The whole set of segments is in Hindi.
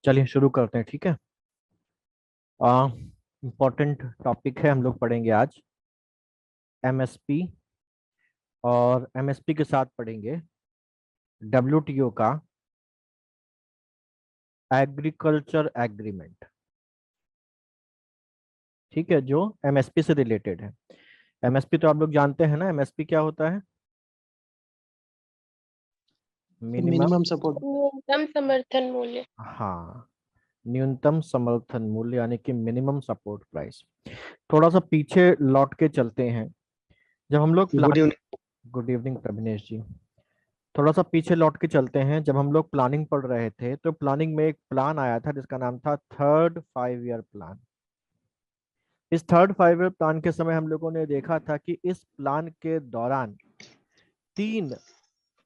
चलिए शुरू करते हैं, ठीक है। इम्पोर्टेंट टॉपिक है, हम लोग पढ़ेंगे आज एमएसपी। और एमएसपी के साथ पढ़ेंगे डब्ल्यूटीओ का एग्रीकल्चर एग्रीमेंट, ठीक है, जो एमएसपी से रिलेटेड है। एमएसपी तो आप लोग जानते हैं ना, एमएसपी क्या होता है? Minimum, minimum support. न्यूनतम समर्थन मूल्य। हाँ, न्यूनतम समर्थन मूल्य यानी कि मिनिमम सपोर्ट प्राइस। थोड़ा सा पीछे लौट के चलते हैं। जब हम लोग good plan evening. Good evening Prabhinesh ji. थोड़ा सा पीछे लौट के चलते हैं। जब हम लोग प्लानिंग पढ़ रहे थे तो प्लानिंग में एक प्लान आया था जिसका नाम था थर्ड 5 ईयर प्लान। इस थर्ड 5 ईयर प्लान के समय हम लोगों ने देखा था कि इस प्लान के दौरान 3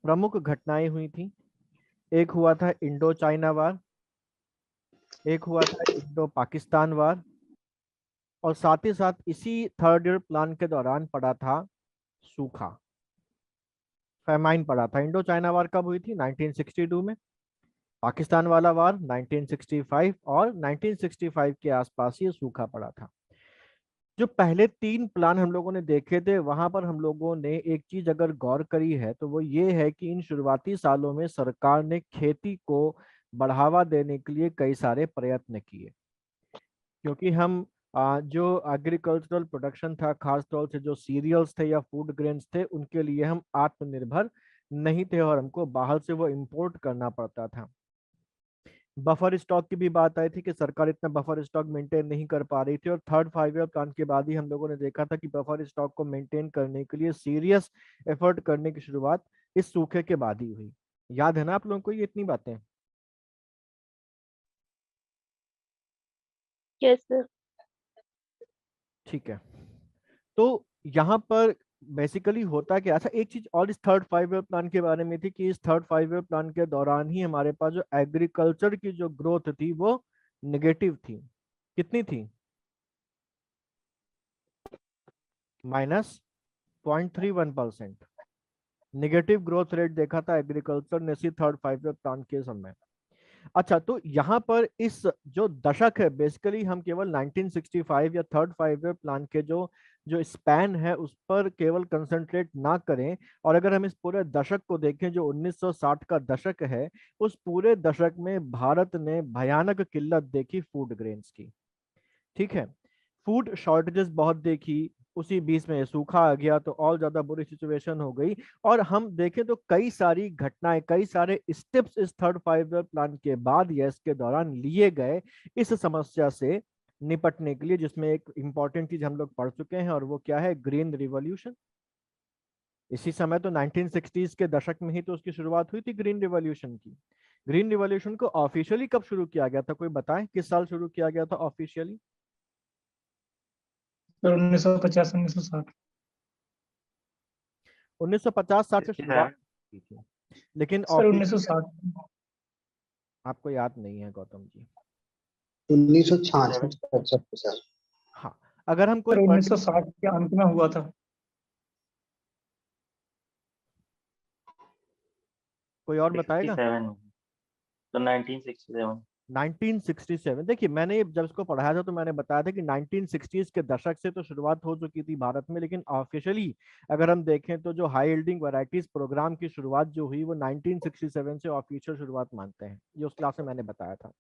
प्रमुख घटनाएं हुई थी। एक हुआ था इंडो चाइना वार, एक हुआ था इंडो पाकिस्तान वार, और साथ ही साथ इसी थर्ड ईयर प्लान के दौरान पड़ा था सूखा, फैमाइन पड़ा था। इंडो चाइना वार कब हुई थी? 1962 में। पाकिस्तान वाला वार 1965, और 1965 के आसपास ये सूखा पड़ा था। जो पहले 3 प्लान हम लोगों ने देखे थे वहां पर हम लोगों ने एक चीज अगर गौर करी है तो वो ये है कि इन शुरुआती सालों में सरकार ने खेती को बढ़ावा देने के लिए कई सारे प्रयत्न किए। क्योंकि हम जो एग्रीकल्चरल प्रोडक्शन था, खास तौर से जो सीरियल्स थे या फूड ग्रेन्स थे, उनके लिए हम आत्मनिर्भर नहीं थे और हमको बाहर से वो इंपोर्ट करना पड़ता था। बफर स्टॉक की भी बात आई थी कि सरकार इतना बफर स्टॉक मेंटेन नहीं कर पा रही थी, और थर्ड 5 ईयर प्लान के बाद ही हम लोगों ने देखा था कि बफर स्टॉक को मेंटेन करने के लिए सीरियस एफर्ट करने की शुरुआत इस सूखे के बाद ही हुई। याद है ना आप लोगों को ये इतनी बातें? Yes sir. ठीक है। तो यहाँ पर बेसिकली होता क्या? अच्छा, एक चीज और इस थर्ड 5 ईयर प्लान के बारे में थी कि इस थर्ड 5 ईयर प्लान के दौरान ही हमारे पास जो एग्रीकल्चर की जो ग्रोथ थी वो निगेटिव थी। कितनी थी? -0.31%। निगेटिव ग्रोथ रेट देखा था एग्रीकल्चर ने इसी थर्ड 5 ईयर प्लान के समय। अच्छा, तो यहाँ पर इस जो दशक है, बेसिकली हम केवल 1965 या थर्ड 5 ईयर प्लान के जो जो स्पैन है उस पर केवल कंसंट्रेट ना करें, और अगर हम इस पूरे दशक को देखें जो 1960 का दशक है, उस पूरे दशक में भारत ने भयानक किल्लत देखी फूड ग्रेन्स की। ठीक है, फूड शॉर्टेजेस बहुत देखी। उसी बीच में सूखा आ गया तो और ज्यादा बुरी सिचुएशन हो गई। और हम देखें तो कई सारी घटनाएं, कई सारे स्टेप्स इस थर्ड 5 ईयर प्लान के बाद या इसके दौरान लिए गए इस समस्या से निपटने के लिए, जिसमें एक इंपॉर्टेंट चीज हम लोग पढ़ चुके हैं और वो क्या है? Green revolution. इसी समय तो 1960s के दशक में ही तो उसकी शुरुआत हुई थी ग्रीन रिवॉल्यूशन की। ग्रीन रिवॉल्यूशन को ऑफिशियली कब शुरू किया गया था? कोई बताएं किस साल शुरू किया गया था ऑफिशियली? सर 1950 1960। 1950-60 से शुरुआत की थी, लेकिन सर ऑफिशियल 1960। आपको याद नहीं है गौतम जी? 1966 सर। हाँ, अगर हम कोई सर 1960 के अंत में हुआ था। कोई और बताएगा? 67 तो 1967। 1967। देखिए, मैंने जब इसको पढ़ाया था तो मैंने बताया था कि 1960s के दशक से तो शुरुआत हो चुकी थी भारत में, लेकिन ऑफिशियली अगर हम देखें तो जो हाई यील्डिंग वैरायटीज प्रोग्राम की शुरुआत जो हुई वो 1967 से ऑफिशियल शुरुआत मानते हैं। ये उस क्लास में मैंने बताया था।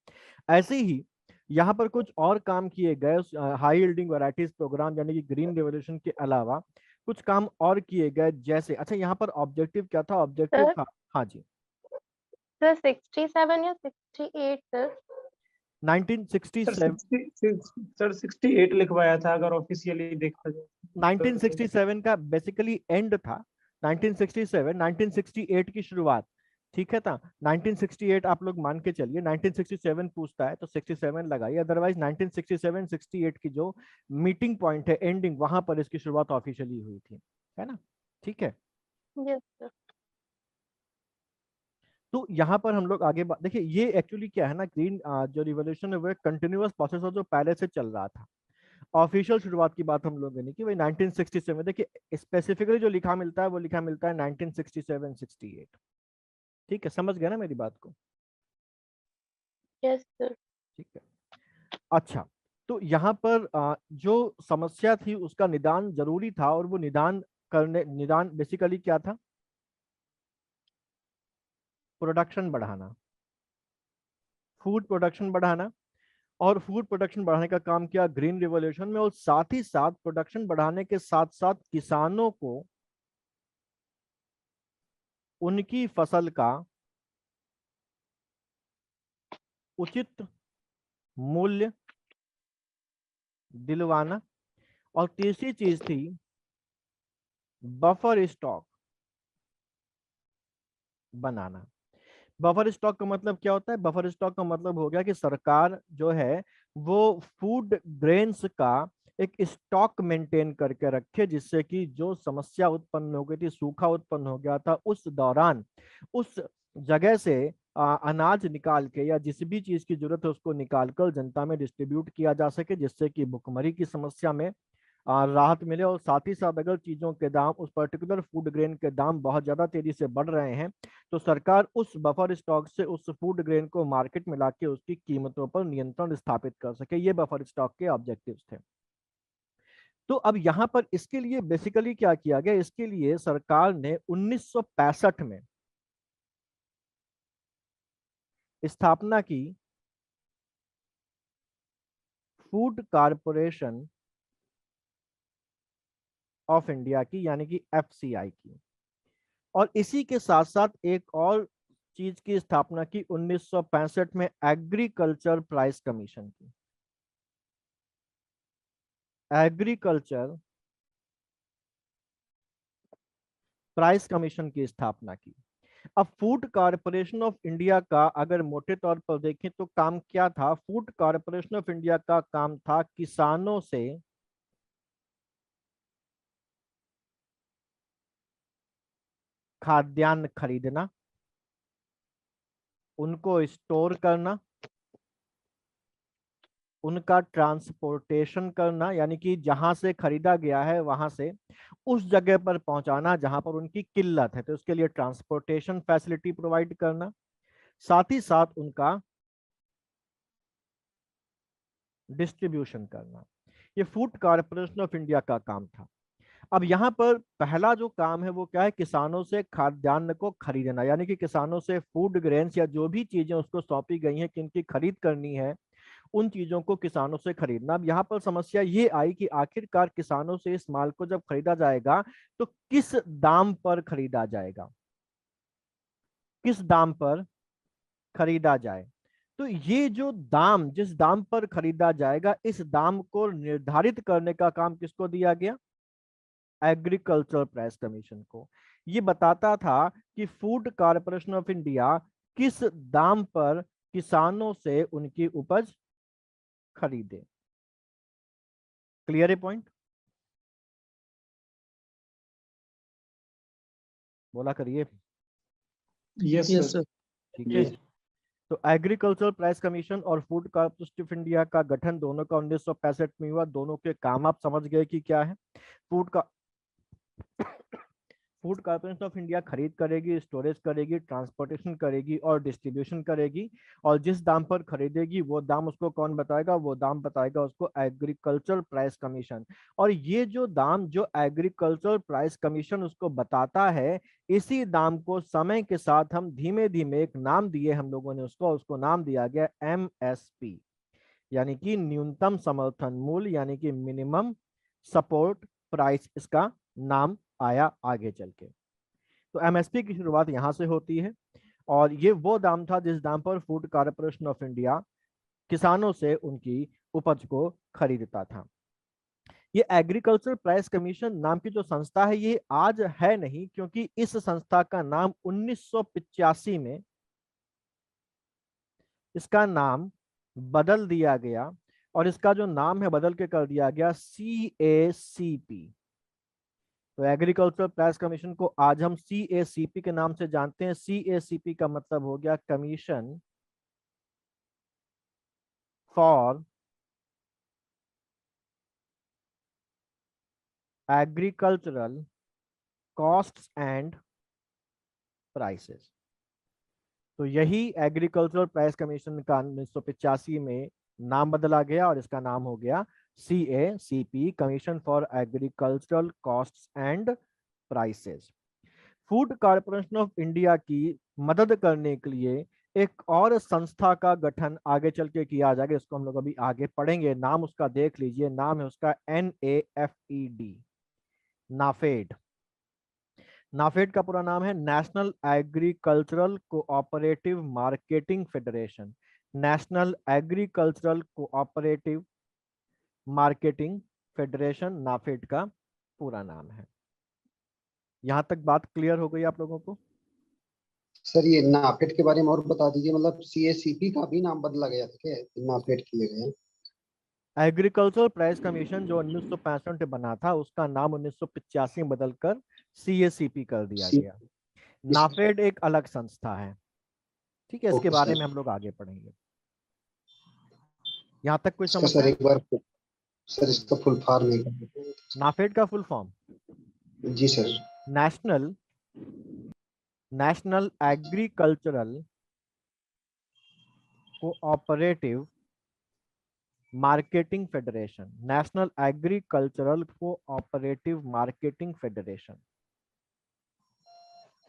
ऐसे ही यहाँ पर कुछ और काम किए गए उस हाई यील्डिंग वैरायटीज प्रोग्राम यानी कि ग्रीन रेवोल्यूशन के अलावा कुछ काम और किए गए। जैसे, अच्छा, यहाँ पर ऑब्जेक्टिव क्या था? ऑब्जेक्टिव सर था, हाँ जी, सर 67 या 68 सर। 1967। सर 68 लिखवाया था अगर ऑफिशियली देखा जाए तो। 1967 का बेसिकली एंड था। 1967, 1968 की शुरुआत, ठीक है था। 1968 आप लोग मान के चलिए, 1967 पूछता है तो 67 लगाइए, अदरवाइज 1967 68 की जो मीटिंग पॉइंट है, एंडिंग, वहां पर इसकी शुरुआत ऑफिशियली हुई थी, है ना? ठीक है। Yes sir. तो यहाँ पर हम लोग आगे देखिए, ये एक्चुअली क्या है ना, ग्रीन जो रिवोल्यूशन है वो एक कंटिन्यूअस प्रोसेस है जो पहले से चल रहा था। ऑफिशियल शुरुआत की बात हम लोगों ने की वही 1967। देखिए, स्पेसिफिकली जो लिखा मिलता है वो लिखा मिलता है 1967 68। ठीक है, समझ गए ना मेरी बात को? Yes sir. ठीक है। अच्छा, तो यहाँ पर जो समस्या थी उसका निदान जरूरी था, और वो निदान बेसिकली क्या था? प्रोडक्शन बढ़ाना, फूड प्रोडक्शन बढ़ाना। और फूड प्रोडक्शन बढ़ाने का काम किया ग्रीन रिवॉल्यूशन में, और साथ ही साथ प्रोडक्शन बढ़ाने के साथ साथ किसानों को उनकी फसल का उचित मूल्य दिलवाना। और तीसरी चीज थी बफर स्टॉक बनाना। बफर स्टॉक का मतलब क्या होता है? बफर स्टॉक का मतलब हो गया कि सरकार जो है वो फूड ग्रेन्स का एक स्टॉक मेंटेन करके रखे, जिससे कि जो समस्या उत्पन्न हो गई थी, सूखा उत्पन्न हो गया था, उस दौरान उस जगह से अनाज निकाल के या जिस भी चीज की जरूरत है उसको निकाल कर जनता में डिस्ट्रीब्यूट किया जा सके, जिससे कि भुखमरी की समस्या में राहत मिले। और साथ ही साथ अगर चीजों के दाम, उस पर्टिकुलर फूड ग्रेन के दाम बहुत ज्यादा तेजी से बढ़ रहे हैं, तो सरकार उस बफर स्टॉक से उस फूड ग्रेन को मार्केट में लाके उसकी कीमतों पर नियंत्रण स्थापित कर सके। ये बफर स्टॉक के ऑब्जेक्टिव्स थे। तो अब यहाँ पर इसके लिए बेसिकली क्या किया गया? इसके लिए सरकार ने 1965 में स्थापना की फूड कारपोरेशन ऑफ इंडिया की, यानी कि एफसीआई की। और इसी के साथ साथ एक और चीज की स्थापना की 1965 में, एग्रीकल्चर प्राइस कमीशन की। एग्रीकल्चर प्राइस कमीशन की स्थापना की। अब फूड कॉरपोरेशन ऑफ इंडिया का अगर मोटे तौर पर देखें तो काम क्या था? फूड कॉरपोरेशन ऑफ इंडिया का काम था किसानों से खाद्यान्न खरीदना, उनको स्टोर करना, उनका ट्रांसपोर्टेशन करना, यानी कि जहां से खरीदा गया है वहां से उस जगह पर पहुंचाना जहां पर उनकी किल्लत है, तो उसके लिए ट्रांसपोर्टेशन फैसिलिटी प्रोवाइड करना। साथ ही साथ उनका डिस्ट्रीब्यूशन करना। ये फूड कॉरपोरेशन ऑफ इंडिया का काम था। अब यहाँ पर पहला जो काम है वो क्या है? किसानों से खाद्यान्न को खरीदना, यानी कि किसानों से फूड ग्रेन्स या जो भी चीजें उसको सौंपी गई हैं कि इनकी खरीद करनी है, उन चीजों को किसानों से खरीदना। अब यहाँ पर समस्या ये आई कि आखिरकार किसानों से इस माल को जब खरीदा जाएगा तो किस दाम पर खरीदा जाएगा, किस दाम पर खरीदा जाए। तो ये जो दाम, जिस दाम पर खरीदा जाएगा, इस दाम को निर्धारित करने का काम किसको दिया गया? एग्रीकल्चर प्राइस कमीशन को। ये बताता था कि फूड कॉरपोरेशन ऑफ इंडिया किस दाम पर किसानों से उनकी उपज खरीदे। क्लियर है पॉइंट? बोला करिए। Yes yes sir. सर। ठीक है। Yes. तो एग्रीकल्चर प्राइस कमीशन और फूड कॉर्पोरेशन ऑफ इंडिया का गठन दोनों का 1965 में हुआ। दोनों के काम आप समझ गए कि क्या है। फूड का फूड कॉर्पोरेशन ऑफ इंडिया खरीद करेगी, स्टोरेज करेगी, ट्रांसपोर्टेशन करेगी और डिस्ट्रीब्यूशन करेगी। और जिस दाम पर खरीदेगी वो दाम उसको कौन बताएगा? वो दाम बताएगा उसको एग्रीकल्चर प्राइस कमीशन। और ये जो दाम, जो एग्रीकल्चर प्राइस कमीशन उसको बताता है, इसी दाम को समय के साथ हम धीमे धीमे एक नाम दिए हम लोगों ने उसको नाम दिया गया एमएसपी, यानी कि न्यूनतम समर्थन मूल्य, यानी कि मिनिमम सपोर्ट प्राइस इसका नाम आया आगे चल के। तो एमएसपी की शुरुआत यहां से होती है, और ये वो दाम था जिस दाम पर फूड कॉरपोरेशन ऑफ इंडिया किसानों से उनकी उपज को खरीदता था। ये एग्रीकल्चर प्राइस कमीशन नाम की जो संस्था है ये आज है नहीं, क्योंकि इस संस्था का नाम 1985 में इसका नाम बदल दिया गया, और इसका जो नाम है बदल के कर दिया गया CACP। तो एग्रीकल्चर प्राइस कमीशन को आज हम CACP के नाम से जानते हैं। CACP का मतलब हो गया commission for agricultural costs and prices. तो यही एग्रीकल्चरल प्राइस कमीशन का 1985 में नाम बदला गया और इसका नाम हो गया CACP, commission for agricultural costs and prices. Food corporation of India की मदद करने के लिए एक और संस्था का गठन आगे चल के किया जाएगा, इसको हम लोग अभी आगे पढ़ेंगे। नाम उसका देख लीजिए, नाम है उसका NAFED, नाफेड। नाफेड का पूरा नाम है national Agricultural Cooperative Marketing Federation. National Agricultural Cooperative Marketing federation NAFED का पूरा नाम है। यहां तक बात क्लियर हो गई आप लोगों को? सर ये नाफेड के बारे में और बता दीजिए, मतलब CACP का भी नाम बदला गया था क्या नाफेड के लिए? एग्रीकल्चरल प्राइस कमीशन जो 1965 में बना था, उसका नाम 1985 में बदलकर CACP कर दिया सी गया। नाफेड एक अलग संस्था है, ठीक है, इसके ओके बारे सर। में हम लोग आगे पढ़ेंगे। यहाँ तक कोई इसका समस्या सर है? एक बार सर इसका फुल फॉर्म नहीं कर नाफेड का फुल फॉर्म जी sir. National Agricultural Cooperative Marketing Federation. National Agricultural Cooperative Marketing Federation,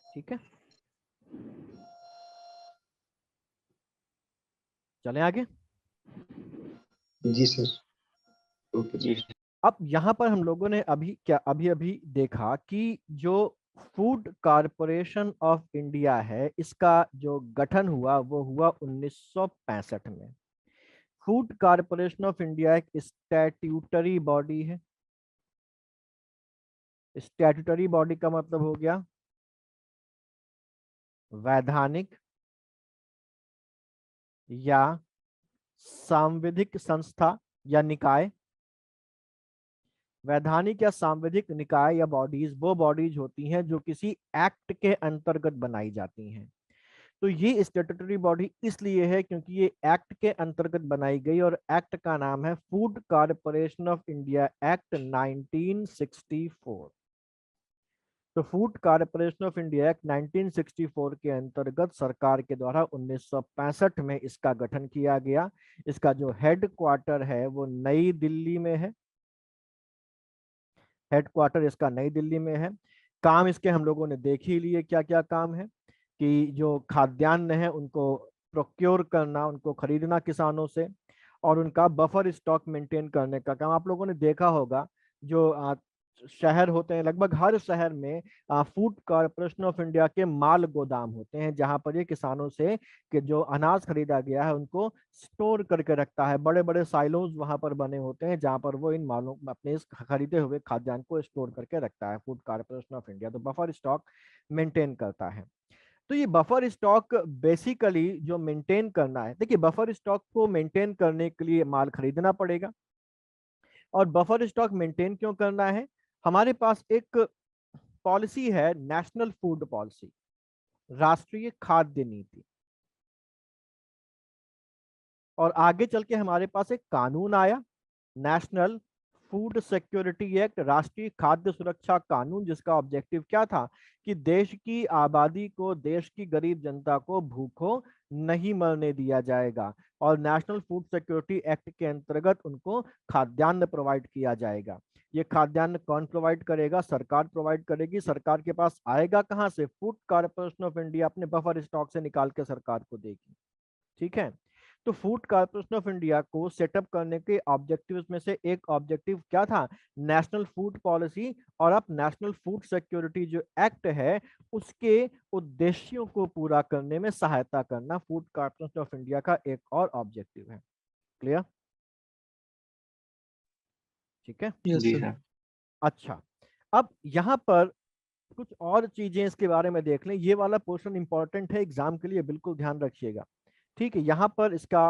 ठीक है। चलें आगे। जी सर। ओके जी अब यहाँ पर हम लोगों ने अभी देखा कि जो फूड कॉरपोरेशन ऑफ इंडिया है, इसका जो गठन हुआ वो हुआ 1965 में। फूड कॉरपोरेशन ऑफ इंडिया एक स्टैट्यूटरी बॉडी है। स्टैट्यूटरी बॉडी का मतलब हो गया वैधानिक या सांविधिक संस्था या निकाय। वैधानिक या सांविधिक निकाय या बॉडीज वो बॉडीज होती हैं जो किसी एक्ट के अंतर्गत बनाई जाती हैं। तो ये स्टैट्यूटरी बॉडी इसलिए है क्योंकि ये एक्ट के अंतर्गत बनाई गई और एक्ट का नाम है food corporation of India act 1964। तो food corporation of India act 1964 के अंतर्गत सरकार के द्वारा 1965 में इसका गठन किया गया। इसका जो हेड क्वार्टर है वो नई दिल्ली में है। हेडक्वार्टर इसका नई दिल्ली में है। काम इसके हम लोगों ने देख ही लिए क्या क्या काम है, कि जो खाद्यान्न है उनको प्रोक्योर करना, उनको खरीदना किसानों से, और उनका बफर स्टॉक मेंटेन करने का काम। आप लोगों ने देखा होगा जो शहर होते हैं, लगभग हर शहर में फूड कॉरपोरेशन ऑफ इंडिया के माल गोदाम होते हैं, जहां पर ये किसानों से कि जो अनाज खरीदा गया है उनको स्टोर करके रखता है। बड़े बड़े साइलोज वहां पर बने होते हैं जहां पर वो इन मालों अपने इस खरीदे हुए खाद्यान्न को स्टोर करके रखता है फूड कॉरपोरेशन ऑफ इंडिया। तो बफर स्टॉक मेंटेन करता है। तो ये बफर स्टॉक बेसिकली जो मेंटेन करना है, देखिए बफर स्टॉक को मेंटेन करने के लिए माल खरीदना पड़ेगा। और बफर स्टॉक मेंटेन क्यों करना है? हमारे पास एक पॉलिसी है, नेशनल फूड पॉलिसी, राष्ट्रीय खाद्य नीति। और आगे चल के हमारे पास एक कानून आया, नेशनल फूड सिक्योरिटी एक्ट, राष्ट्रीय खाद्य सुरक्षा कानून, जिसका ऑब्जेक्टिव क्या था कि देश की आबादी को, देश की गरीब जनता को भूखों नहीं मरने दिया जाएगा। और नेशनल फूड सिक्योरिटी एक्ट के अंतर्गत उनको खाद्यान्न प्रोवाइड किया जाएगा। ये खाद्यान्न कौन प्रोवाइड करेगा? सरकार प्रोवाइड करेगी। सरकार के पास आएगा कहां से? फूड कॉरपोरेशन ऑफ इंडिया अपने बफर स्टॉक से निकाल के सरकार को देगी, ठीक है। तो फूड कॉर्पोरेशन ऑफ इंडिया को सेटअप करने के ऑब्जेक्टिव्स में से एक ऑब्जेक्टिव क्या था? National food policy. और अब नेशनल फूड सिक्योरिटी जो एक्ट है उसके उद्देश्यों को पूरा करने में सहायता करना फूड कॉर्पोरेशन ऑफ इंडिया का एक और ऑब्जेक्टिव है। क्लियर? ठीक है जी सर। अच्छा, अब यहाँ पर कुछ और चीजें इसके बारे में देख लें। ये वाला पोर्शन इंपॉर्टेंट है एग्जाम के लिए, बिल्कुल ध्यान रखिएगा, ठीक है। यहाँ पर इसका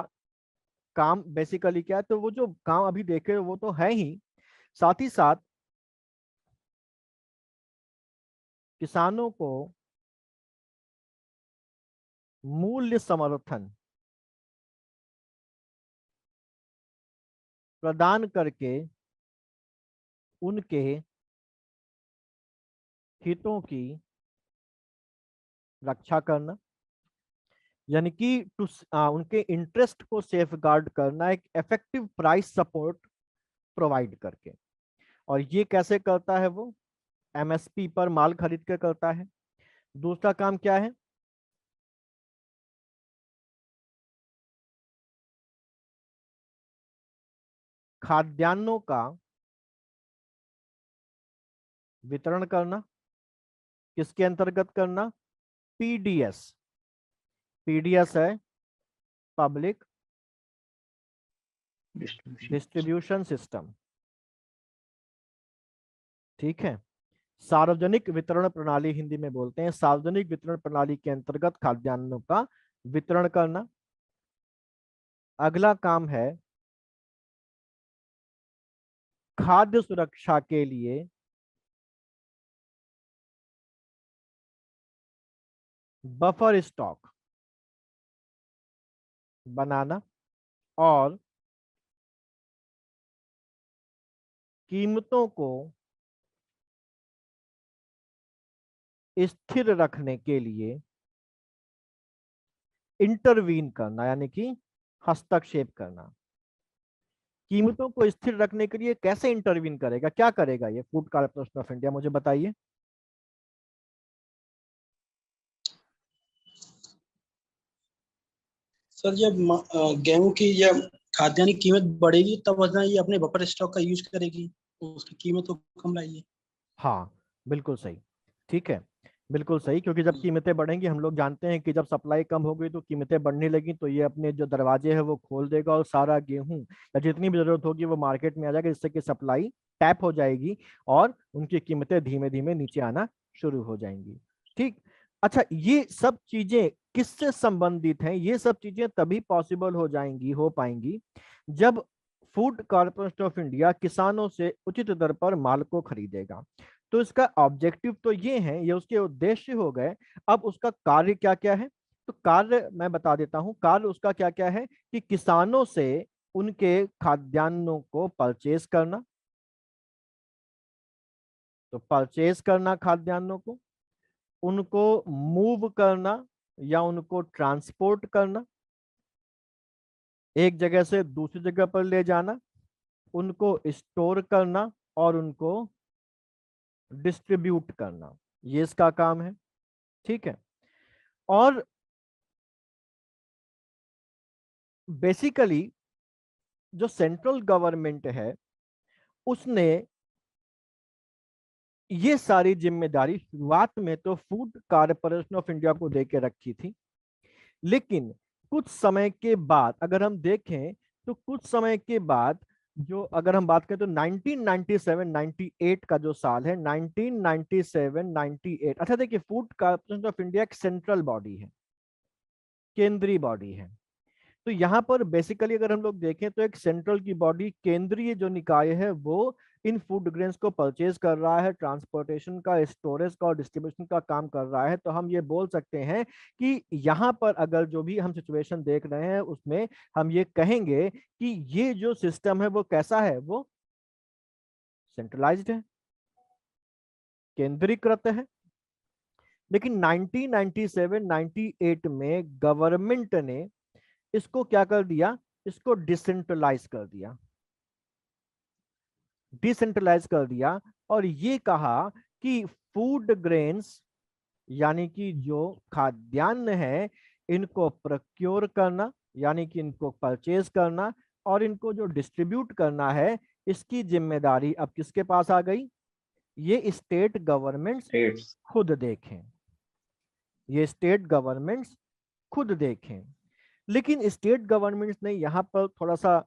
काम बेसिकली क्या है, तो वो जो काम अभी देखे वो तो है ही, साथ ही साथ किसानों को मूल्य समर्थन प्रदान करके उनके हितों की रक्षा करना, यानी कि उनके इंटरेस्ट को सेफ गार्ड करना, एक इफेक्टिव प्राइस सपोर्ट प्रोवाइड करके। और ये कैसे करता है वो? एमएसपी पर माल खरीद के करता है। दूसरा काम क्या है? खाद्यान्नों का वितरण करना। किसके अंतर्गत करना? पीडीएस। पीडीएस है पब्लिक डिस्ट्रीब्यूशन सिस्टम, ठीक है। सार्वजनिक वितरण प्रणाली हिंदी में बोलते हैं। सार्वजनिक वितरण प्रणाली के अंतर्गत खाद्यान्नों का वितरण करना। अगला काम है खाद्य सुरक्षा के लिए बफर स्टॉक बनाना और कीमतों को स्थिर रखने के लिए इंटरवीन करना, यानी कि हस्तक्षेप करना। कीमतों को स्थिर रखने के लिए कैसे इंटरवीन करेगा, क्या करेगा ये फूड कॉर्पोरेशन ऑफ इंडिया, मुझे बताइए। सर जब गेहूं की या खाद्यान्न की कीमत बढ़ेगी तब वजह ये अपने बफर स्टॉक का यूज करेगी, तो उसकी कीमत तो कम लाएगी। हाँ बिल्कुल सही, ठीक है, बिल्कुल सही। क्योंकि जब कीमतें बढ़ेंगी, हम लोग जानते हैं कि जब सप्लाई कम हो गई तो कीमतें बढ़ने लगी, तो ये अपने जो दरवाजे हैं वो खोल देगा और सारा गेहूं या जितनी भी जरूरत होगी वो मार्केट में आ जाएगा, जिससे कि सप्लाई टैप हो जाएगी और उनकी कीमतें धीमे धीमे नीचे आना शुरू हो जाएंगी, ठीक। अच्छा, ये सब चीजें किससे संबंधित हैं? ये सब चीजें तभी पॉसिबल हो जाएंगी, हो पाएंगी, जब फूड कॉर्पोरेशन ऑफ इंडिया किसानों से उचित दर पर माल को खरीदेगा। तो इसका ऑब्जेक्टिव तो ये है, ये उसके उद्देश्य हो गए। अब उसका कार्य क्या क्या है? तो कार्य मैं बता देता हूं। कार्य उसका क्या क्या है कि किसानों से उनके खाद्यान्नों को परचेज करना, तो परचेज करना खाद्यान्नों को, उनको मूव करना या उनको ट्रांसपोर्ट करना, एक जगह से दूसरी जगह पर ले जाना, उनको स्टोर करना और उनको डिस्ट्रीब्यूट करना, ये इसका काम है, ठीक है। और बेसिकली जो सेंट्रल गवर्नमेंट है उसने ये सारी जिम्मेदारी शुरुआत में तो फूड कॉर्पोरेशन ऑफ इंडिया को दे के रखी थी, लेकिन कुछ समय के बाद अगर हम देखें तो कुछ समय के बाद, जो अगर हम बात करें तो 1997-98 का जो साल है, 1997-98, अच्छा देखिए, फूड कॉर्पोरेशन ऑफ इंडिया एक सेंट्रल बॉडी है, केंद्रीय बॉडी है। तो यहाँ पर बेसिकली अगर हम लोग देखें तो एक सेंट्रल की बॉडी, केंद्रीय जो निकाय है, वो इन फूड ग्रेन्स को परचेज कर रहा है, ट्रांसपोर्टेशन का, स्टोरेज का और डिस्ट्रीब्यूशन का काम कर रहा है। तो हम ये बोल सकते हैं कि यहाँ पर अगर जो भी हम सिचुएशन देख रहे हैं उसमें हम ये कहेंगे कि ये जो सिस्टम है वो कैसा है, वो सेंट्रलाइज्ड है, केंद्रीकृत है। लेकिन 1997-98 में गवर्नमेंट ने इसको क्या कर दिया, इसको डिसेंट्रलाइज कर दिया, डिसेंट्रलाइज कर दिया और ये कहा कि फूड ग्रेन्स यानी कि जो खाद्यान्न है, इनको प्रोक्योर करना यानी कि इनको परचेज करना और इनको जो डिस्ट्रीब्यूट करना है, इसकी जिम्मेदारी अब किसके पास आ गई? ये स्टेट गवर्नमेंट्स खुद देखें, ये स्टेट गवर्नमेंट्स खुद देखें। लेकिन स्टेट गवर्नमेंट्स ने यहाँ पर थोड़ा सा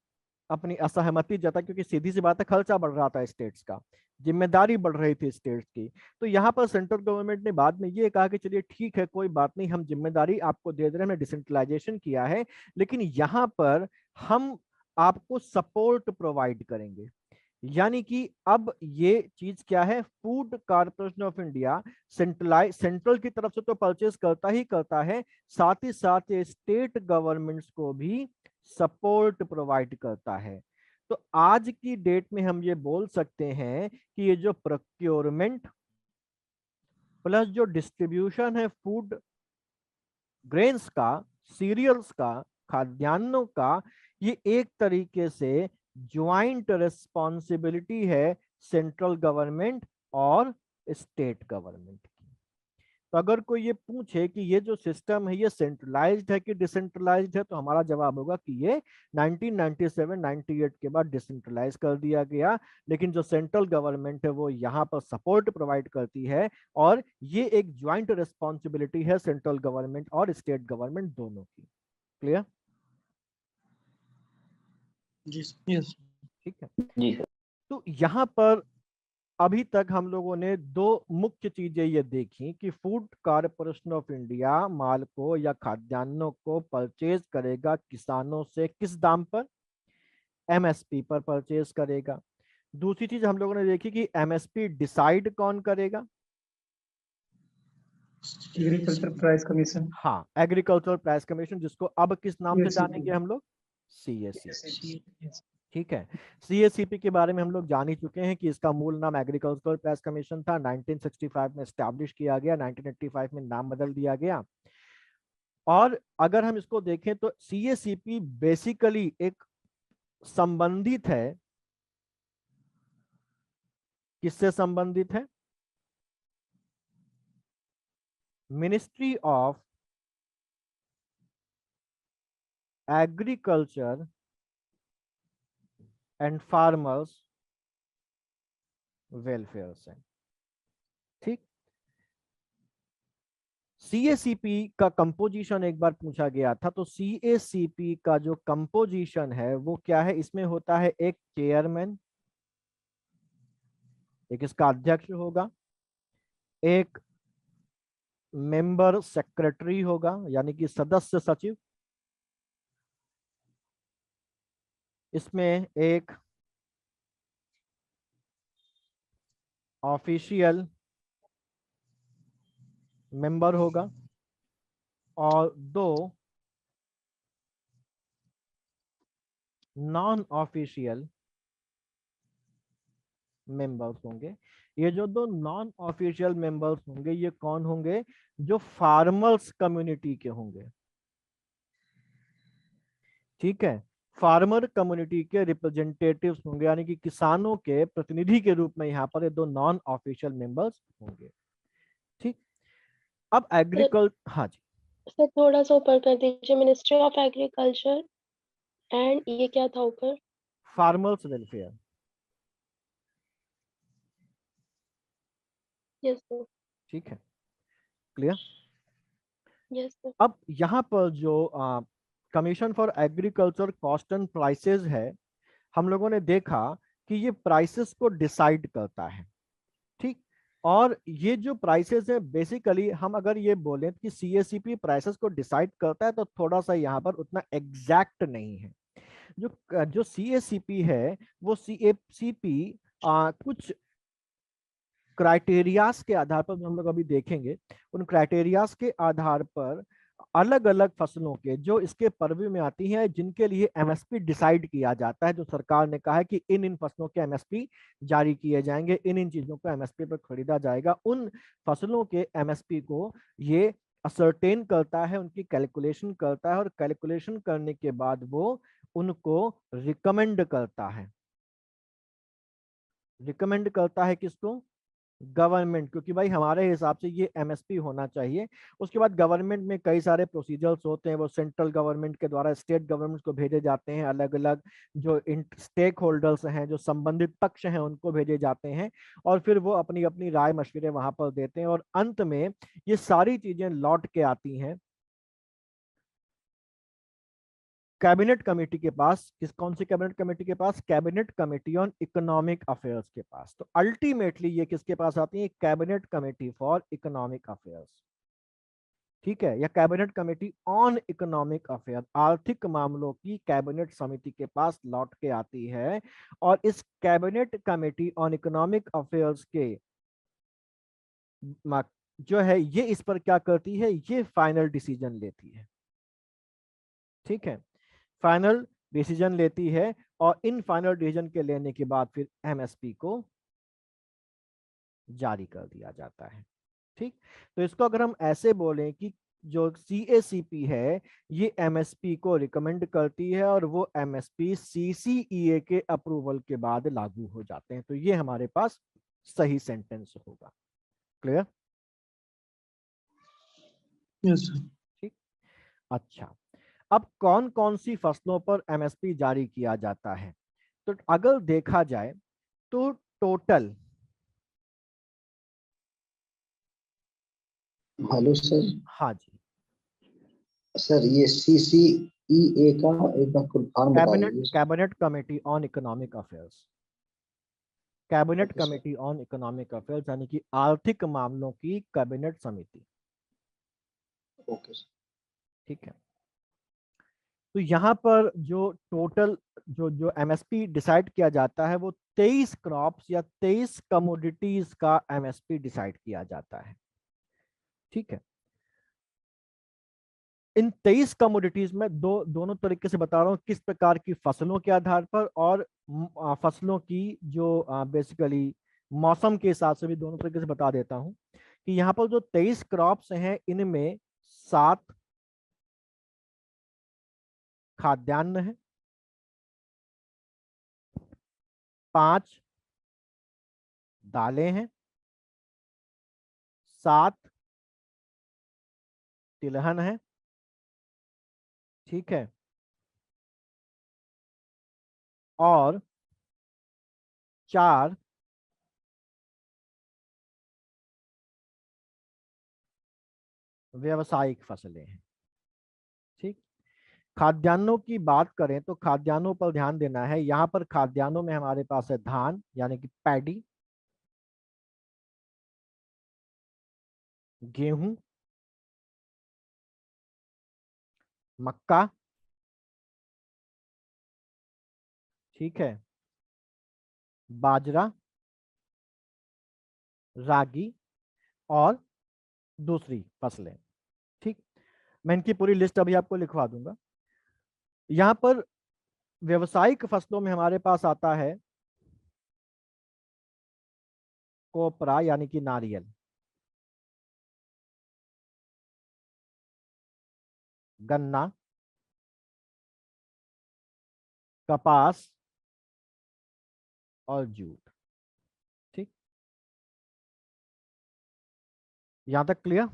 अपनी असहमति जता, क्योंकि सीधी सी बात है, खर्चा बढ़ रहा था स्टेट्स का, जिम्मेदारी बढ़ रही थी स्टेट्स की। तो यहाँ पर सेंट्रल गवर्नमेंट ने बाद में ये कहा कि चलिए ठीक है, कोई बात नहीं, हम जिम्मेदारी आपको दे दे रहे हैं, हमने डिसेंट्रलाइजेशन किया है, लेकिन यहाँ पर हम आपको सपोर्ट प्रोवाइड करेंगे। यानी कि अब ये चीज क्या है, food corporation of India central की तरफ से तो परचेज करता ही करता है, साथ ही साथ ये स्टेट गवर्नमेंट्स को भी सपोर्ट प्रोवाइड करता है। तो आज की डेट में हम ये बोल सकते हैं कि ये जो प्रोक्योरमेंट प्लस जो डिस्ट्रीब्यूशन है फूड ग्रेन्स का सीरियल्स का, खाद्यान्नों का, ये एक तरीके से ज्वाइंट रिस्पॉन्सिबिलिटी है सेंट्रल गवर्नमेंट और स्टेट गवर्नमेंट की। तो अगर कोई ये पूछे कि ये जो सिस्टम है ये सेंट्रलाइज्ड है कि डिसेंट्रलाइज्ड है, तो हमारा जवाब होगा कि ये 1997-98 के बाद डिसेंट्रलाइज कर दिया गया, लेकिन जो सेंट्रल गवर्नमेंट है वो यहाँ पर सपोर्ट प्रोवाइड करती है, और ये एक ज्वाइंट रिस्पॉन्सिबिलिटी है सेंट्रल गवर्नमेंट और स्टेट गवर्नमेंट दोनों की। क्लियर? जी यस। ठीक है। जी सर। तो यहाँ पर अभी तक हम लोगों ने दो मुख्य चीजें ये देखी कि फूड कॉरपोरेशन ऑफ इंडिया माल को या खाद्यान्नों को परचेज करेगा किसानों से किस दाम पर? एमएसपी पर परचेज करेगा। दूसरी चीज हम लोगों ने देखी कि एमएसपी डिसाइड कौन करेगा? Agriculture price commission. हाँ, एग्रीकल्चर प्राइस कमीशन, जिसको अब किस नाम से CACP। जानेंगे हम लोग? सीएसी। Yes। ठीक है। सीएसीपी के बारे में हम लोग जान ही चुके हैं कि इसका मूल नाम एग्रीकल्चरल प्राइस कमीशन था। 1965 में एस्टैब्लिश किया गया, 1985 में नाम बदल दिया गया। और अगर हम इसको देखें तो सीएसीपी बेसिकली एक संबंधित है, किससे संबंधित है? Ministry of agriculture and farmers welfare से। ठीक। सीएसीपी का कंपोजिशन एक बार पूछा गया था, तो सीएसीपी का जो कंपोजिशन है वो क्या है? इसमें होता है एक चेयरमैन, एक इसका अध्यक्ष होगा, एक मेंबर सेक्रेटरी होगा यानी कि सदस्य सचिव, इसमें एक ऑफिशियल मेंबर होगा और दो नॉन ऑफिशियल मेंबर्स होंगे। ये जो दो नॉन ऑफिशियल मेंबर्स होंगे ये कौन होंगे? जो फार्मर्स कम्युनिटी के होंगे। ठीक है, फार्मर कम्युनिटी के रिप्रेजेंटेटिव्स होंगे, यानी कि किसानों के प्रतिनिधि के रूप में यहाँ पर ये दो नॉन ऑफिशियल मेंबर्स होंगे। ठीक। अब एग्रीकल्चर, हाँ जी सर थोड़ा सा ऊपर कर दीजिए, मिनिस्ट्री ऑफ एग्रीकल्चर एंड ये क्या था ऊपर? Farmers welfare. Yes sir. ठीक है, क्लियर? Yes sir. अब यहाँ पर जो commission for agriculture cost and prices है, हम लोगों ने देखा कि ये प्राइसेस को डिसाइड करता है। ठीक। और ये जो प्राइसेस है बेसिकली हम अगर ये बोलें कि सीएसीपी प्राइसेस को डिसाइड करता है, तो थोड़ा सा यहाँ पर उतना एग्जैक्ट नहीं है। जो सीएसीपी है वो सीएसीपी कुछ क्राइटेरियाज के आधार पर, हम लोग अभी देखेंगे, उन क्राइटेरियाज के आधार पर अलग अलग फसलों के जो इसके परव्यू में आती हैं, जिनके लिए एमएसपी डिसाइड किया जाता है, जो सरकार ने कहा है कि इन इन फसलों के एमएसपी जारी किए जाएंगे, इन इन चीजों को एमएसपी पर खरीदा जाएगा, उन फसलों के एमएसपी को ये असर्टेन करता है, उनकी कैलकुलेशन करता है, और कैलकुलेशन करने के बाद वो उनको रिकमेंड करता है। रिकमेंड करता है किसको? गवर्नमेंट, क्योंकि भाई हमारे हिसाब से ये एमएसपी होना चाहिए। उसके बाद गवर्नमेंट में कई सारे प्रोसीजर्स होते हैं, वो सेंट्रल गवर्नमेंट के द्वारा स्टेट गवर्नमेंट को भेजे जाते हैं, अलग अलग जो स्टेक होल्डर्स हैं, जो संबंधित पक्ष हैं, उनको भेजे जाते हैं, और फिर वो अपनी अपनी राय मशवरे वहां पर देते हैं, और अंत में ये सारी चीजें लौट के आती हैं कैबिनेट कमेटी के पास। कौन सी कैबिनेट कमेटी के पास? Cabinet committee on economic affairs के पास। तो अल्टीमेटली ये किसके पास आती है? Cabinet committee for economic affairs. ठीक है, या cabinet committee on economic affair, आर्थिक मामलों की कैबिनेट समिति के पास लौट के आती है, और इस cabinet committee on economic affairs के जो है ये इस पर क्या करती है? ये फाइनल डिसीजन लेती है। ठीक है, फाइनल डिसीजन लेती है, और इन फाइनल डिसीजन के लेने के बाद फिर एमएसपी को जारी कर दिया जाता है। ठीक। तो इसको अगर हम ऐसे बोलें कि जो CACP है ये MSP को रिकमेंड करती है और वो MSP CCEA के अप्रूवल के बाद लागू हो जाते हैं। तो ये हमारे पास सही सेंटेंस होगा। क्लियर? Yes sir. ठीक। अच्छा, अब कौन कौन सी फसलों पर MSP जारी किया जाता है? तो अगर देखा जाए तो टोटल, हेलो सर। हाँ जी, सर ये CCEA का एक बार फुल फॉर्म बता दीजिए। Cabinet committee on economic affairs, cabinet okay sir. Committee on economic affairs यानी कि आर्थिक मामलों की कैबिनेट समिति। Okay sir. ठीक है। तो यहाँ पर जो टोटल जो जो MSP डिसाइड किया जाता है वो 23 क्रॉप्स या 23 कमोडिटीज का MSP डिसाइड किया जाता है। ठीक है। इन 23 कमोडिटीज में दोनों तरीके से बता रहा हूँ, किस प्रकार की फसलों के आधार पर और फसलों की जो बेसिकली मौसम के हिसाब से भी दोनों तरीके से बता देता हूँ कि यहाँ पर जो 23 क्रॉप्स हैं इनमें 7 खाद्यान्न है, 5 दालें हैं, 7 तिलहन है। ठीक है। और 4 व्यावसायिक फसलें हैं। ठीक। खाद्यान्नों की बात करें तो खाद्यान्नों पर ध्यान देना है। यहाँ पर खाद्यान्नों में हमारे पास है धान यानी कि पैडी, गेहूं, मक्का, ठीक है, बाजरा, रागी और दूसरी फसलें। ठीक। मैं इनकी पूरी लिस्ट अभी आपको लिखवा दूंगा। यहाँ पर व्यावसायिक फसलों में हमारे पास आता है कोपरा यानी कि नारियल, गन्ना, कपास और जूट। ठीक। यहां तक क्लियर?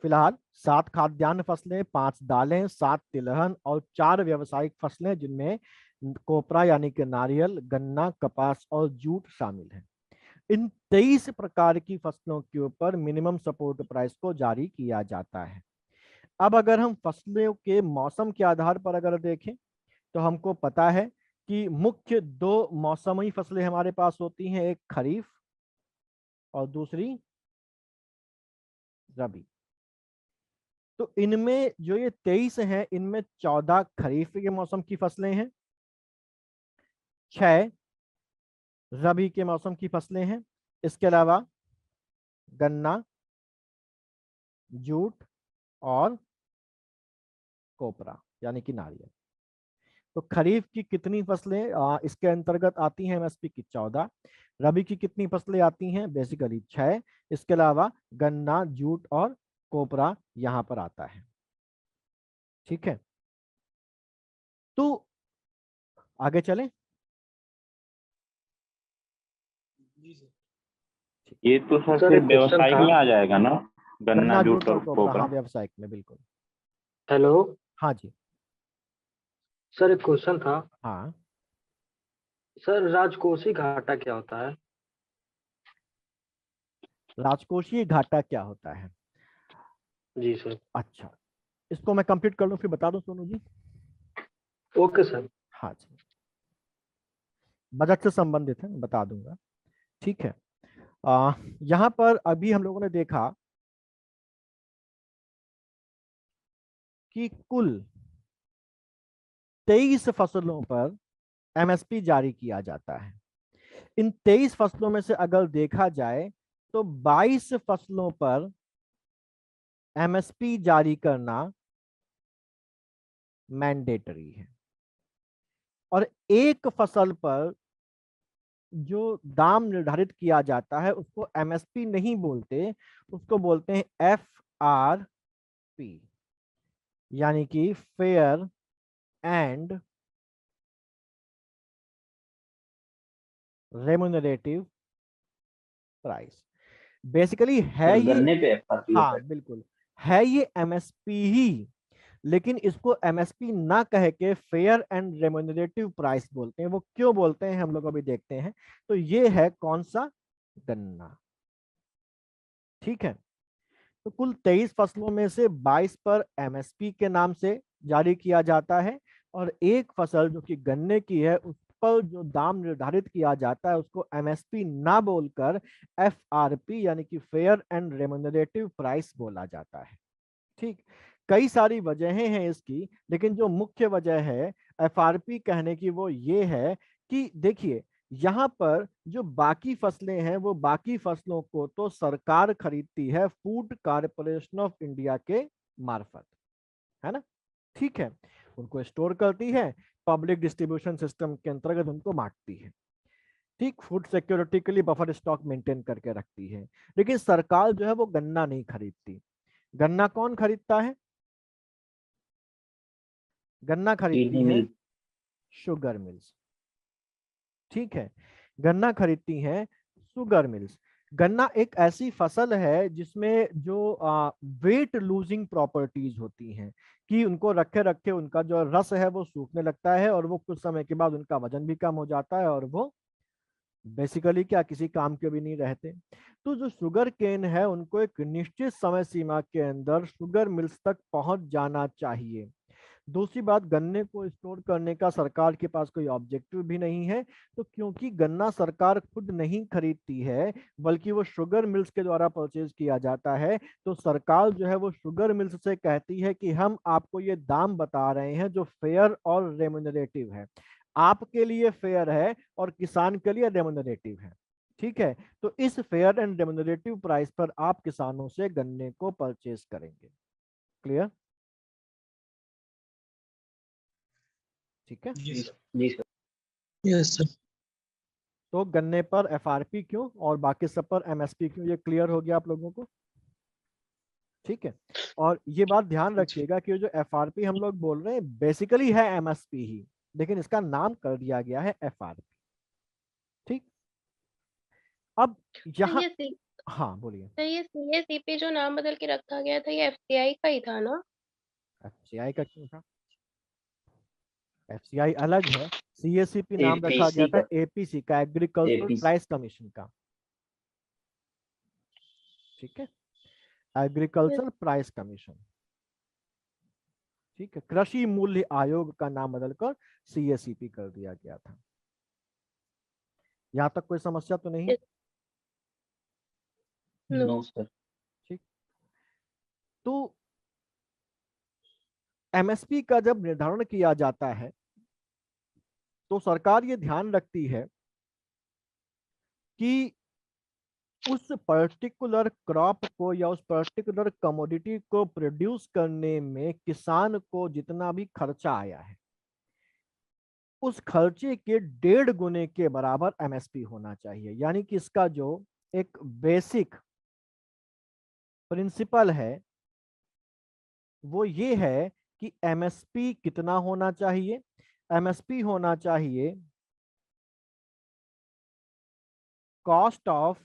फिलहाल 7 खाद्यान्न फसलें, 5 दालें, 7 तिलहन और 4 व्यावसायिक फसलें जिनमें कोपरा यानी कि नारियल, गन्ना, कपास और जूट शामिल हैं। इन 23 प्रकार की फसलों के ऊपर मिनिमम सपोर्ट प्राइस को जारी किया जाता है। अब अगर हम फसलों के मौसम के आधार पर अगर देखें तो हमको पता है कि मुख्य 2 मौसमी फसलें हमारे पास होती हैं, एक खरीफ और दूसरी रबी। तो इनमें जो ये 23 हैं इनमें 14 खरीफ के मौसम की फसलें हैं, 6 रबी के मौसम की फसलें हैं। इसके अलावा गन्ना, जूट और कोपरा यानी कि नारियल। तो खरीफ की कितनी फसलें इसके अंतर्गत आती हैं MSP की? 14। रबी की कितनी फसलें आती हैं? बेसिकली 6। इसके अलावा गन्ना, जूट और कोपरा यहां पर आता है। ठीक है। तो आगे चलें। जी सर। ये तो सर सर, सिर्फ एक क्वेश्चन व्यवसायिक था। में आ जाएगा ना, गन्ना, गन्ना, जूट जूट और और कोपरा, कोपरा? हाँ व्यवसायिक में बिल्कुल। हेलो हाँ जी। सर, एक क्वेश्चन था। हाँ, सर, राजकोषीय घाटा क्या होता है? राजकोषीय घाटा क्या होता है? जी सर। अच्छा, इसको मैं कंप्लीट कर लूं फिर बता दूं सोनू जी? Okay sir. हाँ जी, बजट से संबंधित है, बता दूंगा। ठीक है। यहाँ पर अभी हम लोगों ने देखा कि कुल 23 फसलों पर MSP जारी किया जाता है। इन 23 फसलों में से अगर देखा जाए तो 22 फसलों पर MSP जारी करना मैंडेटरी है और एक फसल पर जो दाम निर्धारित किया जाता है उसको MSP नहीं बोलते, उसको बोलते हैं FRP। MSP यानी कि fair and remunerative price. Basically है सर ये, गन्ने पे FRP हाँ होता है। बिल्कुल है ये MSP ही, लेकिन इसको MSP ना कह के फेयर एंड रेम्यूनरेटिव प्राइस बोलते हैं। वो क्यों बोलते हैं हम लोग अभी देखते हैं। तो ये है कौन सा, गन्ना। ठीक है, तो कुल 23 फसलों में से 22 पर MSP के नाम से जारी किया जाता है, और एक फसल जो कि गन्ने की है उस पर जो दाम निर्धारित किया जाता है उसको MSP ना बोलकर FRP यानी कि फेयर एंड रेम्यूनरेटिव प्राइस बोला जाता है। ठीक, कई सारी वजहें हैं इसकी, लेकिन जो मुख्य वजह है FRP कहने की वो ये है कि देखिए यहाँ पर जो बाकी फसलें हैं वो बाकी फसलों को तो सरकार खरीदती है फूड कॉरपोरेशन ऑफ इंडिया के मार्फत, है ना। ठीक है, उनको स्टोर करती है, पब्लिक डिस्ट्रीब्यूशन सिस्टम के अंतर्गत उनको बांटती है। ठीक, फूड सिक्योरिटी के लिए बफर स्टॉक मेंटेन करके रखती है। लेकिन सरकार जो है वो गन्ना नहीं खरीदती। गन्ना कौन खरीदता है, गन्ना खरीदती चीनी है मिल। Sugar mills. ठीक है, गन्ना खरीदती हैं शुगर मिल्स। गन्ना एक ऐसी फसल है जिसमें जो वेट लूजिंग प्रॉपर्टीज होती हैं, कि उनको रखे रखे उनका जो रस है वो सूखने लगता है, और वो कुछ समय के बाद उनका वजन भी कम हो जाता है, और वो बेसिकली क्या किसी काम के भी नहीं रहते। तो जो शुगर केन है उनको एक निश्चित समय सीमा के अंदर शुगर मिल्स तक पहुंच जाना चाहिए। दूसरी बात, गन्ने को स्टोर करने का सरकार के पास कोई ऑब्जेक्टिव भी नहीं है। तो क्योंकि गन्ना सरकार खुद नहीं खरीदती है बल्कि वो शुगर मिल्स के द्वारा परचेज किया जाता है, तो सरकार जो है वो शुगर मिल्स से कहती है कि हम आपको ये दाम बता रहे हैं जो फेयर और रेम्यूनरेटिव है। आपके लिए फेयर है और किसान के लिए रेम्यूनरेटिव है। ठीक है, तो इस फेयर एंड रेम्यूनरेटिव प्राइस पर आप किसानों से गन्ने को परचेज करेंगे। क्लियर? ठीक है, जी सर। Yes sir. तो गन्ने पर FRP क्यों और बाकी सब पर MSP क्यों, ये क्लियर हो गया आप लोगों को। ठीक है, और ये बात ध्यान रखिएगा कि जो FRP हम लोग बोल रहे हैं बेसिकली है MSP ही, लेकिन इसका नाम कर दिया गया है FRP। ठीक, अब यहाँ, हाँ बोलिए। तो ये CACP जो नाम बदल के रखा गया था ये FCI का ही था ना। FCI का क्यों था, FCI अलग है। CACP नाम रखा गया APC था का। APC का, एग्रीकल्चरल APC। प्राइस कमीशन का। ठीक है, एग्रीकल्चरल प्राइस कमीशन। ठीक है, कृषि मूल्य आयोग का नाम बदलकर CACP कर दिया गया था। यहां तक कोई समस्या तो नहीं? No sir. ठीक, तो MSP का जब निर्धारण किया जाता है तो सरकार ये ध्यान रखती है कि उस पर्टिकुलर क्रॉप को या उस पर्टिकुलर कमोडिटी को प्रोड्यूस करने में किसान को जितना भी खर्चा आया है उस खर्चे के 1.5 गुने के बराबर MSP होना चाहिए। यानी कि इसका जो एक बेसिक प्रिंसिपल है वो ये है कि MSP कितना होना चाहिए, MSP होना चाहिए कॉस्ट ऑफ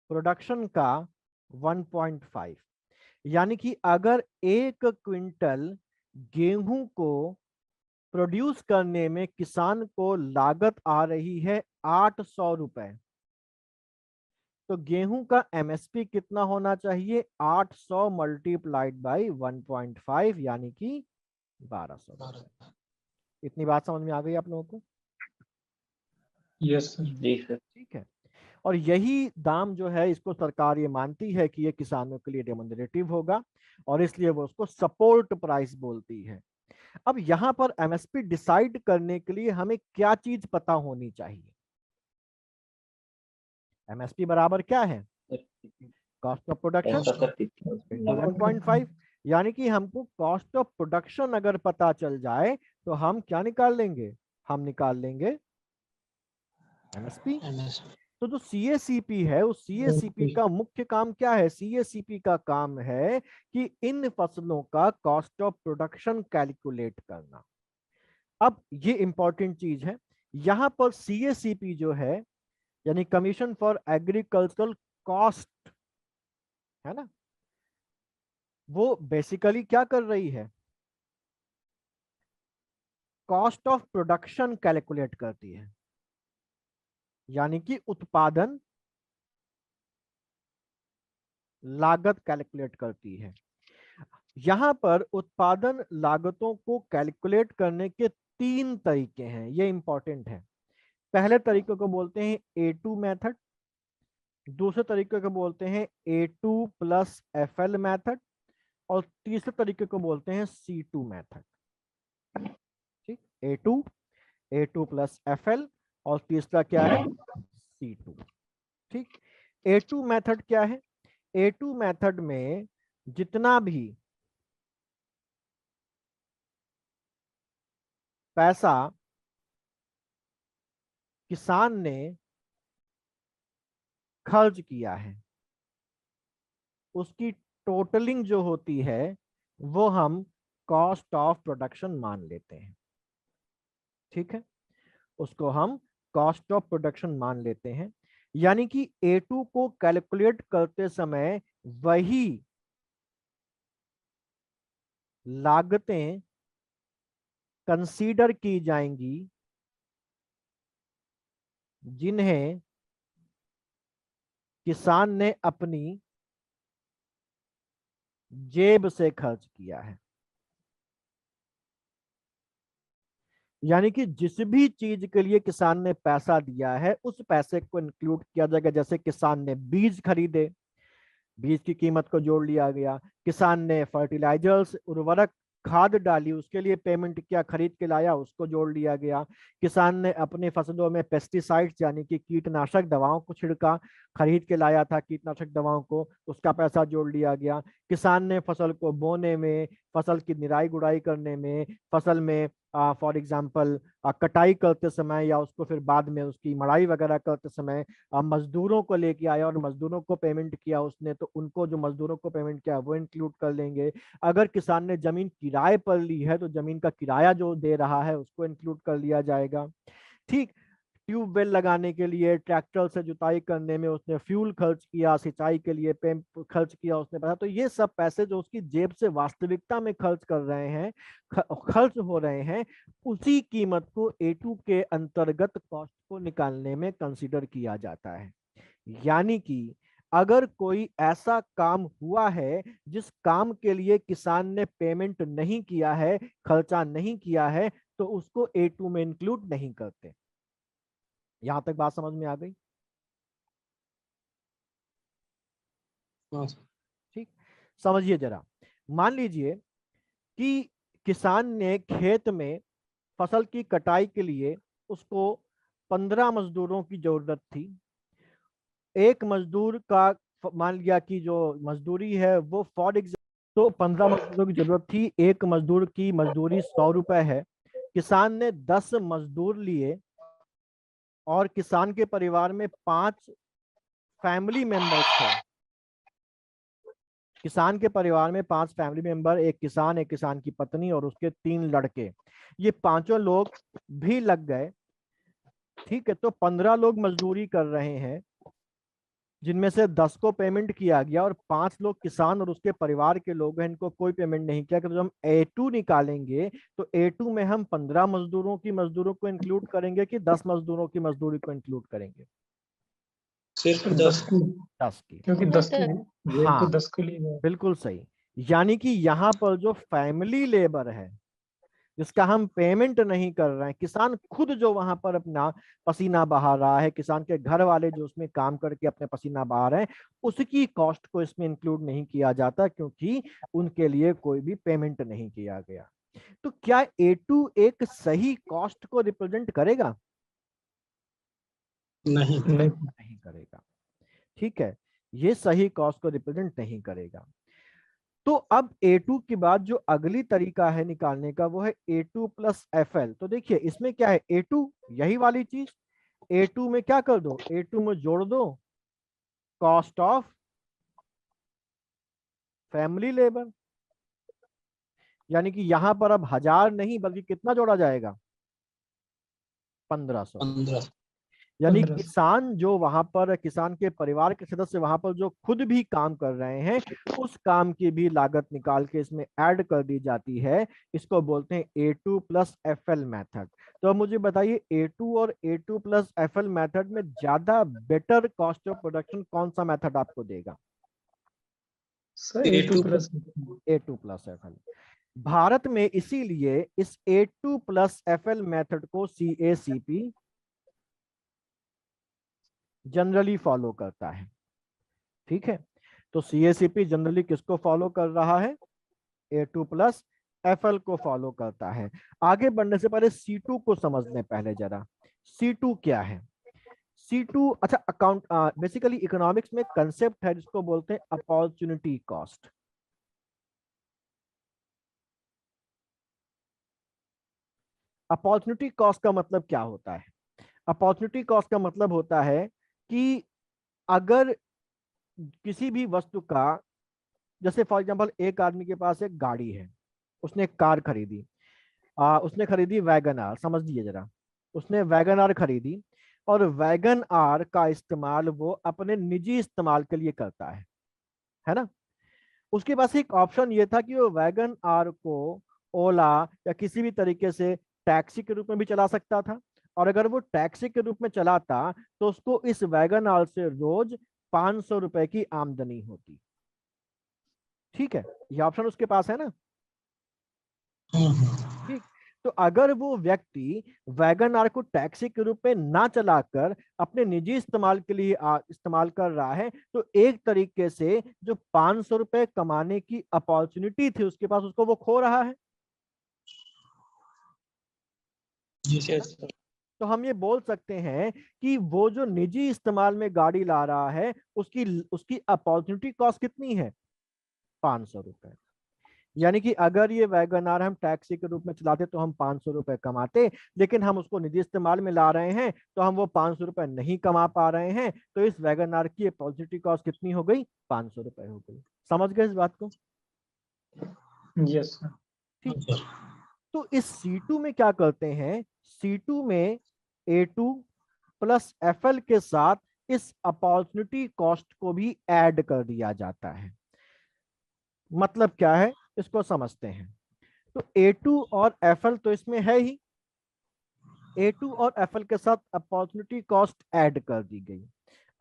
प्रोडक्शन का 1.5। यानी कि अगर 1 क्विंटल गेहूं को प्रोड्यूस करने में किसान को लागत आ रही है 800 रुपए, तो गेहूं का MSP कितना होना चाहिए, 800 मल्टीप्लाइड बाई 1.5 यानी कि 1200 रुपए। इतनी बात समझ में आ गई आप लोगों को? Yes sir. जी सर। ठीक है, और यही दाम जो है इसको सरकार ये मानती है कि ये किसानों के लिए रेम्यूनरेटिव होगा, और इसलिए वो उसको सपोर्ट प्राइस बोलती है। अब यहां पर MSP डिसाइड करने के लिए हमें क्या चीज पता होनी चाहिए। MSP बराबर क्या है, कॉस्ट ऑफ प्रोडक्शन ऐसा सर इंटू 1.5। यानी कि हमको कॉस्ट ऑफ प्रोडक्शन अगर पता चल जाए तो हम क्या निकाल लेंगे, हम निकाल लेंगे MSP। तो जो CACP है उस CACP का मुख्य काम क्या है? CACP का काम है कि इन फसलों का कॉस्ट ऑफ प्रोडक्शन कैलकुलेट करना। अब ये इंपॉर्टेंट चीज है, यहां पर CACP जो है यानी कमीशन फॉर एग्रीकल्चरल कॉस्ट है ना, वो बेसिकली क्या कर रही है? कॉस्ट ऑफ प्रोडक्शन कैलकुलेट करती है, यानी कि उत्पादन लागत कैलकुलेट करती है। यहां पर उत्पादन लागतों को कैलकुलेट करने के 3 तरीके हैं, ये इंपॉर्टेंट है। पहले तरीके को बोलते हैं A2 मेथड, दूसरे तरीके को बोलते हैं A2 प्लस FL मेथड, और तीसरे तरीके को बोलते हैं C2 मेथड। ठीक, A2 प्लस FL, और तीसरा क्या है? C2। ठीक, A2 मेथड क्या है? A2 मेथड में जितना भी पैसा किसान ने खर्च किया है उसकी टोटलिंग जो होती है वो हम कॉस्ट ऑफ प्रोडक्शन मान लेते हैं। ठीक है, उसको हम कॉस्ट ऑफ प्रोडक्शन मान लेते हैं, यानी कि A2 को कैलकुलेट करते समय वही लागतें कंसीडर की जाएंगी जिन्हें किसान ने अपनी जेब से खर्च किया है। यानी कि जिस भी चीज के लिए किसान ने पैसा दिया है उस पैसे को इंक्लूड किया जाएगा। जैसे किसान ने बीज खरीदे, बीज की कीमत को जोड़ लिया गया। किसान ने फर्टिलाइजर्स उर्वरक खाद डाली, उसके लिए पेमेंट किया, खरीद के लाया, उसको जोड़ लिया गया। किसान ने अपने फसलों में पेस्टिसाइड्स यानी कि कीटनाशक दवाओं को छिड़का, खरीद के लाया था कीटनाशक दवाओं को, उसका पैसा जोड़ लिया गया। किसान ने फसल को बोने में, फसल की निराई गुड़ाई करने में, फसल में फॉर एग्जाम्पल कटाई करते समय या उसको फिर बाद में उसकी मड़ाई वगैरह करते समय मजदूरों को लेके आया और मजदूरों को पेमेंट किया उसने, तो उनको जो मजदूरों को पेमेंट किया वो इंक्लूड कर लेंगे। अगर किसान ने जमीन किराए पर ली है तो जमीन का किराया जो दे रहा है उसको इंक्लूड कर लिया जाएगा। ठीक, ट्यूबवेल लगाने के लिए, ट्रैक्टर से जुताई करने में उसने फ्यूल खर्च किया, सिंचाई के लिए खर्च किया उसने पैसा, तो ये सब पैसे जो उसकी जेब से वास्तविकता में खर्च कर रहे हैं, खर्च हो रहे हैं, उसी कीमत को A2 के अंतर्गत कॉस्ट को निकालने में कंसीडर किया जाता है। यानी कि अगर कोई ऐसा काम हुआ है जिस काम के लिए किसान ने पेमेंट नहीं किया है, खर्चा नहीं किया है, तो उसको A2 में इंक्लूड नहीं करते। यहां तक बात समझ में आ गई? ठीक, समझिए जरा। मान लीजिए कि किसान ने खेत में फसल की कटाई के लिए उसको 15 मजदूरों की जरूरत थी। एक मजदूर का मान लिया कि जो मजदूरी है वो फॉर एग्जाम्पल, तो 15 मजदूरों की जरूरत थी, एक मजदूर की मजदूरी 100 रुपए है। किसान ने 10 मजदूर लिए और किसान के परिवार में 5 फैमिली मेंबर्स थे। किसान के परिवार में 5 फैमिली मेंबर, एक किसान की पत्नी और उसके 3 लड़के, ये पांचों लोग भी लग गए। ठीक है, तो 15 लोग मजदूरी कर रहे हैं जिनमें से 10 को पेमेंट किया गया और 5 लोग किसान और उसके परिवार के लोग हैं, इनको कोई पेमेंट नहीं किया। तो जब हम A2 निकालेंगे तो A2 में हम 15 मजदूरों को इंक्लूड करेंगे कि 10 मजदूरों की मजदूरी को इंक्लूड करेंगे? सिर्फ 10 की, 10 की। क्योंकि 10 की जेब हाँ, तो 10 के लिए है। बिल्कुल सही। यानी कि यहाँ पर जो फैमिली लेबर है जिसका हम पेमेंट नहीं कर रहे हैं, किसान खुद जो वहां पर अपना पसीना बहा रहा है, किसान के घर वाले जो उसमें काम करके अपने पसीना बहा रहे हैं, उसकी कॉस्ट को इसमें इंक्लूड नहीं किया जाता क्योंकि उनके लिए कोई भी पेमेंट नहीं किया गया। तो क्या A2 एक सही कॉस्ट को रिप्रेजेंट करेगा? नहीं। नहीं करेगा। ठीक है, ये सही कॉस्ट को रिप्रेजेंट नहीं करेगा। तो अब A2 के बाद जो अगली तरीका है निकालने का वो है A2 प्लस FL। तो देखिए इसमें क्या है, A2 यही वाली चीज, A2 में क्या कर दो, A2 में जोड़ दो कॉस्ट ऑफ फैमिली लेबर, यानी कि यहां पर अब 1000 नहीं बल्कि कितना जोड़ा जाएगा, 1500। 15। यानी 1500। किसान जो वहां पर, किसान के परिवार के सदस्य वहां पर जो खुद भी काम कर रहे हैं, उस काम की भी लागत निकाल के इसमें ऐड कर दी जाती है। इसको बोलते हैं A2 प्लस FL मेथड। तो अब मुझे बताइए A2 और A2 प्लस FL मेथड में ज्यादा बेटर कॉस्ट ऑफ प्रोडक्शन कौन सा मेथड आपको देगा? Sir A2 plus. A2 plus FL। Bharat में इसीलिए इस A2 प्लस FL मेथड को CACP जनरली फॉलो करता है। ठीक है, तो CACP जनरली किसको फॉलो कर रहा है? A2 प्लस FL को फॉलो करता है। आगे बढ़ने से पहले C2 को समझने पहले जरा, C2 क्या है? C2, अच्छा, अकाउंट बेसिकली इकोनॉमिक्स में कंसेप्ट है जिसको बोलते हैं अपॉर्चुनिटी कॉस्ट। अपॉर्चुनिटी कॉस्ट का मतलब क्या होता है? अपॉर्चुनिटी कॉस्ट का मतलब होता है कि अगर किसी भी वस्तु का, जैसे फॉर एग्जांपल एक आदमी के पास एक गाड़ी है, उसने एक कार खरीदी, उसने खरीदी वैगन आर, समझ लीजिए जरा, उसने वैगन आर खरीदी और वैगन आर का इस्तेमाल वो अपने निजी इस्तेमाल के लिए करता है ना। उसके पास एक ऑप्शन ये था कि वो वैगन आर को ओला या किसी भी तरीके से टैक्सी के रूप में भी चला सकता था, और अगर वो टैक्सी के रूप में चलाता तो उसको इस वैगन आर से रोज 500 रुपए की आमदनी होती। ठीक है, ये ऑप्शन उसके पास है ना। ठीक, तो अगर वो व्यक्ति वैगन आर को टैक्सी के रूप में ना चलाकर अपने निजी इस्तेमाल के लिए इस्तेमाल कर रहा है, तो एक तरीके से जो 500 रुपए कमाने की अपॉर्चुनिटी थी उसके पास, उसको वो खो रहा है। यस। तो हम ये बोल सकते हैं कि वो जो निजी इस्तेमाल में गाड़ी ला रहा है, उसकी उसकी अपॉर्चुनिटी कॉस्ट कितनी है? 500 रुपए। यानी कि अगर ये वैगन आर हम टैक्सी के रूप में चलाते तो हम 500 रुपए कमाते, लेकिन हम उसको निजी इस्तेमाल में ला रहे हैं तो हम वो 500 रुपए नहीं कमा पा रहे हैं। तो इस वैगन आर की अपॉर्चुनिटी कॉस्ट कितनी हो गई? 500 रुपए हो गई। समझ गए इस बात को? Yes sir. ठीक, तो इस C2 में क्या करते हैं, C2 में A2 प्लस FL के साथ इस अपॉर्चुनिटी कॉस्ट को भी ऐड कर दिया जाता है। मतलब क्या है, इसको समझते हैं। तो A2 और FL तो इसमें है ही, A2 और FL के साथ अपॉर्चुनिटी कॉस्ट ऐड कर दी गई।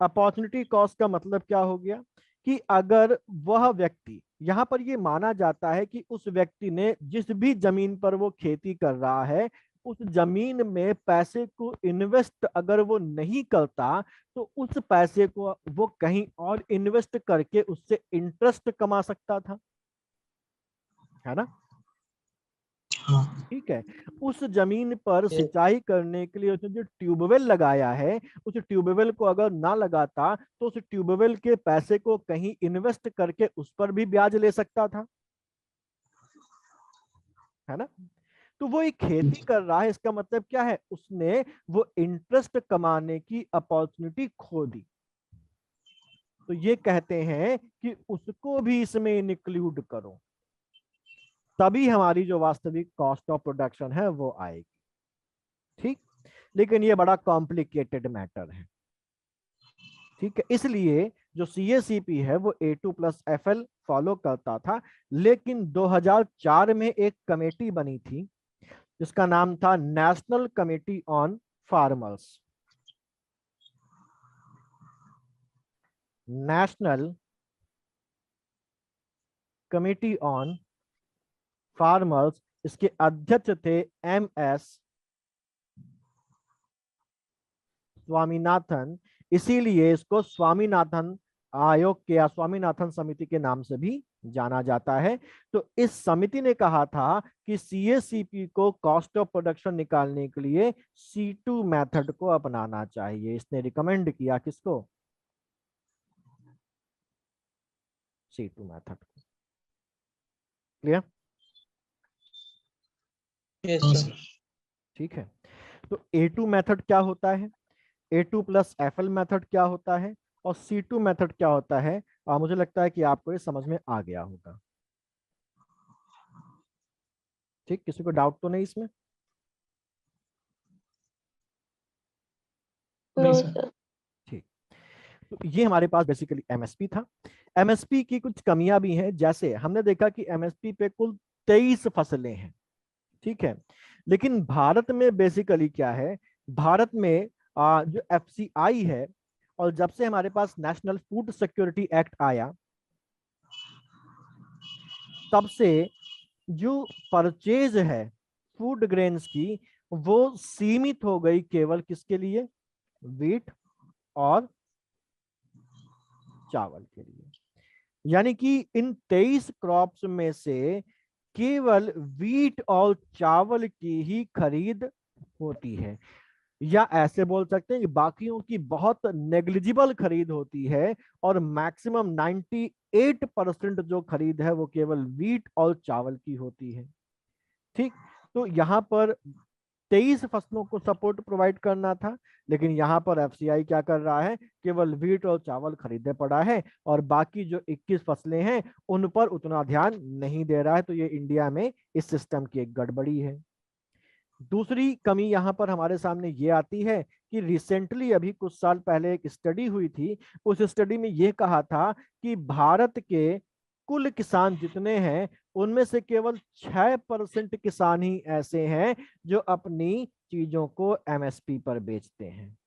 अपॉर्चुनिटी कॉस्ट का मतलब क्या हो गया कि अगर वह व्यक्ति, यहां पर यह माना जाता है कि उस व्यक्ति ने जिस भी जमीन पर वो खेती कर रहा है, उस जमीन में पैसे को इन्वेस्ट अगर वो नहीं करता तो उस पैसे को वो कहीं और इन्वेस्ट करके उससे इंटरेस्ट कमा सकता था, है ना। ठीक है, उस जमीन पर सिंचाई करने के लिए उसने जो ट्यूबवेल लगाया है, उस ट्यूबवेल को अगर ना लगाता तो उस ट्यूबवेल के पैसे को कहीं इन्वेस्ट करके उस पर भी ब्याज ले सकता था, है ना। तो वो एक खेती कर रहा है, इसका मतलब क्या है, उसने वो इंटरेस्ट कमाने की अपॉर्चुनिटी खो दी। तो ये कहते हैं कि उसको भी इसमें इंक्लूड करो, तभी हमारी जो वास्तविक कॉस्ट ऑफ प्रोडक्शन है वो आएगी। ठीक, लेकिन ये बड़ा कॉम्प्लिकेटेड मैटर है। ठीक है, इसलिए जो CACP है वो A2 प्लस FL फॉलो करता था, लेकिन 2004 में एक कमेटी बनी थी जिसका नाम था national committee on farmers. National committee on farmers, इसके अध्यक्ष थे MS स्वामीनाथन, इसीलिए इसको स्वामीनाथन आयोग के या स्वामीनाथन समिति के नाम से भी जाना जाता है। तो इस समिति ने कहा था कि CACP को कॉस्ट ऑफ प्रोडक्शन निकालने के लिए C2 मेथड को अपनाना चाहिए। इसने रिकमेंड किया किसको? C2 मेथड को। क्लियर? Yes sir. ठीक है, तो A2 मेथड क्या होता है? A2 प्लस FL मेथड क्या होता है और C2 मेथड क्या होता है, मुझे लगता है कि आपको ये समझ में आ गया होगा। ठीक, किसी को डाउट तो नहीं इसमें? नो नहीं सर। सर। ठीक, तो ये हमारे पास बेसिकली MSP था। MSP की कुछ कमियां भी हैं, जैसे हमने देखा कि MSP पे कुल 23 फसलें हैं, ठीक है। लेकिन भारत में बेसिकली क्या है, भारत में जो FCI है, और जब से हमारे पास नेशनल फूड सिक्योरिटी एक्ट आया, तब से जो परचेज है फूड ग्रेन्स की, वो सीमित हो गई केवल किसके लिए, वीट और चावल के लिए। यानी कि इन 23 क्रॉप्स में से केवल वीट और चावल की ही खरीद होती है, या ऐसे बोल सकते हैं कि बाकियों की बहुत नेग्लिजिबल खरीद होती है, और मैक्सिमम 98% जो खरीद है वो केवल वीट और चावल की होती है। ठीक, तो यहाँ पर 23 फसलों को सपोर्ट प्रोवाइड करना था, लेकिन यहाँ पर FCI क्या कर रहा है, केवल वीट और चावल खरीदे पड़ा है, और बाकी जो 21 फसलें हैं उन पर उतना ध्यान नहीं दे रहा है। तो ये इंडिया में इस सिस्टम की एक गड़बड़ी है। दूसरी कमी यहाँ पर हमारे सामने ये आती है कि रिसेंटली अभी कुछ साल पहले एक स्टडी हुई थी, उस स्टडी में ये कहा था कि भारत के कुल किसान जितने हैं उनमें से केवल 6% किसान ही ऐसे हैं जो अपनी चीजों को MSP पर बेचते हैं।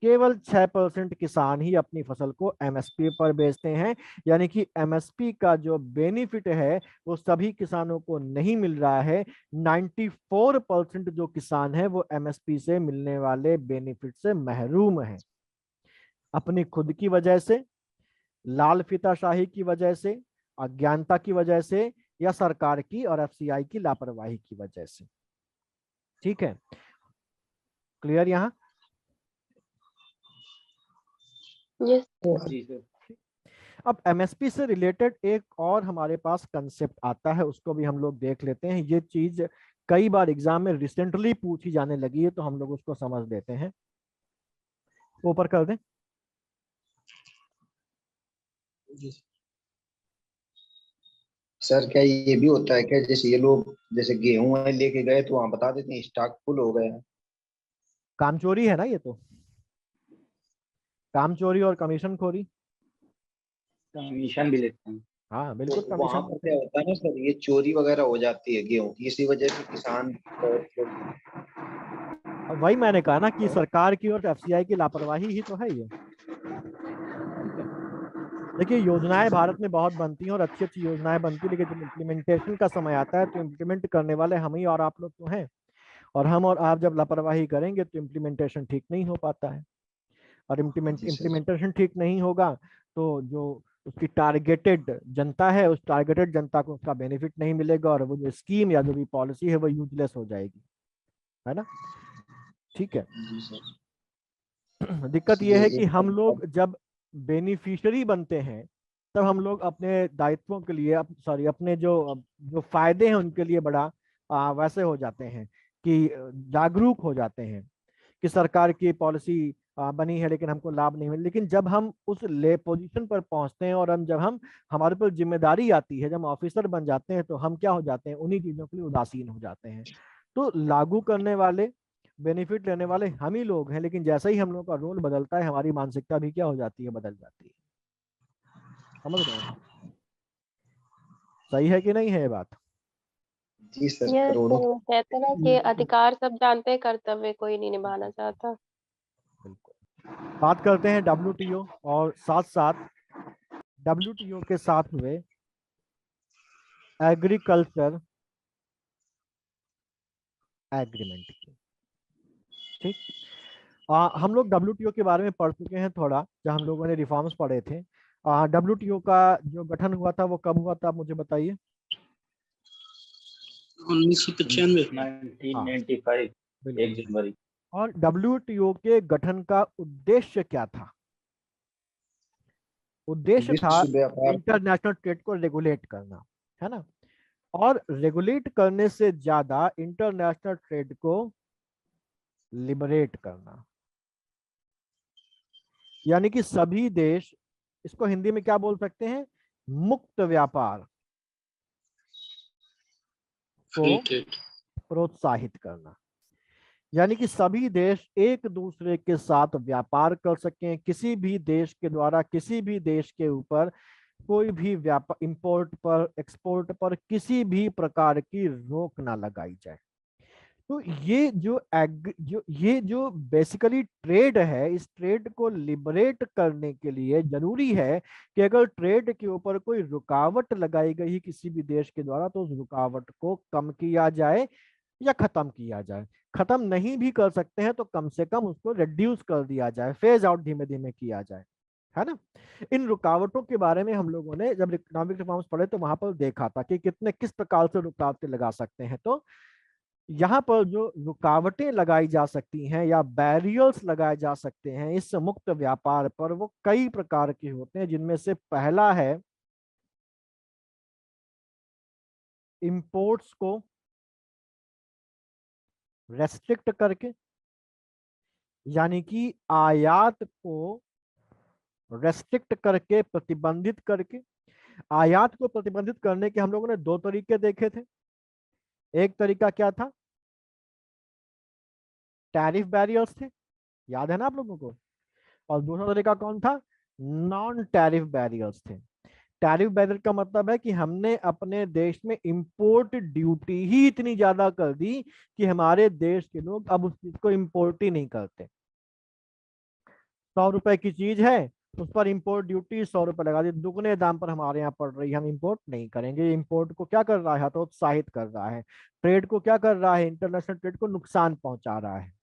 केवल 6% किसान ही अपनी फसल को MSP पर बेचते हैं, यानी कि MSP का जो बेनिफिट है वो सभी किसानों को नहीं मिल रहा है। 94% जो किसान है वो MSP से मिलने वाले बेनिफिट से महरूम है, अपनी खुद की वजह से, लाल फीताशाही की वजह से, अज्ञानता की वजह से, या सरकार की और FCI की लापरवाही की वजह से। ठीक है, क्लियर यहाँ? यस। जी सर। अब MSP से रिलेटेड एक और हमारे पास कंसेप्ट आता है, उसको भी हम लोग देख लेते हैं। ये चीज कई बार एग्जाम में रिसेंटली पूछी जाने लगी है, तो हम लोग उसको समझ लेते हैं। ऊपर कर दें। सर क्या ये भी होता है क्या, जैसे ये लोग जैसे गेहूं है लेके गए तो वहां बता देते हैं स्टॉक फुल हो गया है? कामचोरी है ना ये तो, कामचोरी और कमीशन खोरी। कमीशन भी लेते हैं। हाँ तो बिल्कुल वहां कमीशन पर लेते क्या हैं। होता है ना सर, ये चोरी वगैरह हो जाती है गेहूं की, इसी वजह से किसान अब वही मैंने कहा ना कि सरकार की और FCI की लापरवाही ही तो है ये। ठीक है, देखिए योजनाएं भारत में बहुत बनती हैं और अच्छी अच्छी योजनाएं बनती हैं, लेकिन जब इम्प्लीमेंटेशन का समय आता है तो इम्प्लीमेंट करने वाले हम ही और आप लोग तो हैं, और हम और आप जब लापरवाही करेंगे तो इम्प्लीमेंटेशन ठीक नहीं हो पाता है, और जी सर। इम्प्लीमेंटेशन ठीक नहीं होगा तो जो उसकी टारगेटेड जनता है, उस टारगेटेड जनता को उसका बेनिफिट नहीं मिलेगा, और वो जो स्कीम या जो भी पॉलिसी है वो यूजलेस हो जाएगी, है ना। ठीक है, जी सर। दिक्कत ये ये है कि हम एक लोग जब बेनिफिशियरी बनते हैं तब हम लोग अपने दायित्वों के लिए, सॉरी, अपने जो जो फायदे हैं उनके लिए बड़ा वैसे हो जाते हैं कि जागरूक हो जाते हैं कि सरकार की पॉलिसी बनी है लेकिन हमको लाभ नहीं मिला। लेकिन जब हम उस ले पोजीशन पर पहुंचते हैं और जब हम हमारे पर जिम्मेदारी आती है, जब हम ऑफिसर बन जाते हैं, तो हम क्या हो जाते हैं, उन्हीं चीजों के लिए उदासीन हो जाते हैं। तो लागू करने वाले, बेनिफिट लेने वाले हम ही लोग हैं, लेकिन जैसे ही हम लोग का रोल बदलता है हमारी मानसिकता भी क्या हो जाती है, बदल जाती है। समझ रहे हैं? सही है कि नहीं है ये बात? जी सर, यस करोड़ों। सर, वो कहते हैं ना कि अधिकार सब जानते हैं, कर्तव्य कोई नहीं निभाना चाहता। बिल्कुल। बात करते हैं WTO और साथ साथ WTO के साथ हुए एग्रीकल्चर एग्रीमेंट की। ठीक, हम लोग WTO के बारे में पढ़ चुके हैं थोड़ा, जब हम लोगों ने रिफॉर्म्स पढ़े थे। WTO का जो गठन हुआ था वो कब हुआ था, आप मुझे बताइए। 1995। 1995 बिल्कुल। 1 जनवरी। और WTO के गठन का उद्देश्य क्या था? उद्देश्य था विश्व व्यापार। इंटरनेशनल ट्रेड को रेगुलेट करना, है ना। और रेगुलेट करने से ज्यादा इंटरनेशनल ट्रेड को लिबरेट करना, यानी कि सभी देश, इसको हिंदी में क्या बोल सकते हैं, मुक्त व्यापार को फ्री ट्रेड। प्रोत्साहित करना, यानी कि सभी देश एक दूसरे के साथ व्यापार कर सकें, किसी भी देश के द्वारा किसी भी देश के ऊपर कोई भी व्यापार, इंपोर्ट पर एक्सपोर्ट पर किसी भी प्रकार की रोक ना लगाई जाए। तो ये जो बेसिकली ट्रेड है, इस ट्रेड को लिबरेट करने के लिए जरूरी है कि अगर ट्रेड के ऊपर कोई रुकावट लगाई गई है किसी भी देश के द्वारा, तो उस रुकावट को कम किया जाए या खत्म किया जाए। खत्म नहीं भी कर सकते हैं तो कम से कम उसको रिड्यूस कर दिया जाए, फेज आउट धीमे धीमे किया जाए, है ना। इन रुकावटों के बारे में हम लोगों ने जब इकोनॉमिक रिफॉर्म्स पढ़े तो वहां पर देखा था कि किस प्रकार से रुकावटें लगा सकते हैं। तो यहाँ पर जो रुकावटें लगाई जा सकती हैं या बैरियर्स लगाए जा सकते हैं इस मुक्त व्यापार पर, वो कई प्रकार के होते हैं, जिनमें से पहला है इंपोर्ट्स को रेस्ट्रिक्ट करके, यानी कि आयात को रेस्ट्रिक्ट करके, प्रतिबंधित करके। आयात को प्रतिबंधित करने के हम लोगों ने दो तरीके देखे थे। एक तरीका क्या था, टैरिफ बैरियर्स थे, याद है ना आप लोगों को। और दूसरा तरीका कौन था, नॉन टैरिफ बैरियर्स थे। टैरिफ बैरियर का मतलब है कि हमने अपने देश में इंपोर्ट ड्यूटी ही इतनी ज्यादा कर दी कि हमारे देश के लोग अब उस चीज को इंपोर्ट ही नहीं करते। 100 रुपए की चीज है, उस पर इंपोर्ट ड्यूटी 100 रुपए लगा दी, दुगने दाम पर हमारे यहाँ पड़ रही है, हम इंपोर्ट नहीं करेंगे। इंपोर्ट को क्या कर रहा है, तो उत्साहित कर रहा है। ट्रेड को क्या कर रहा है, इंटरनेशनल ट्रेड को नुकसान पहुंचा रहा है।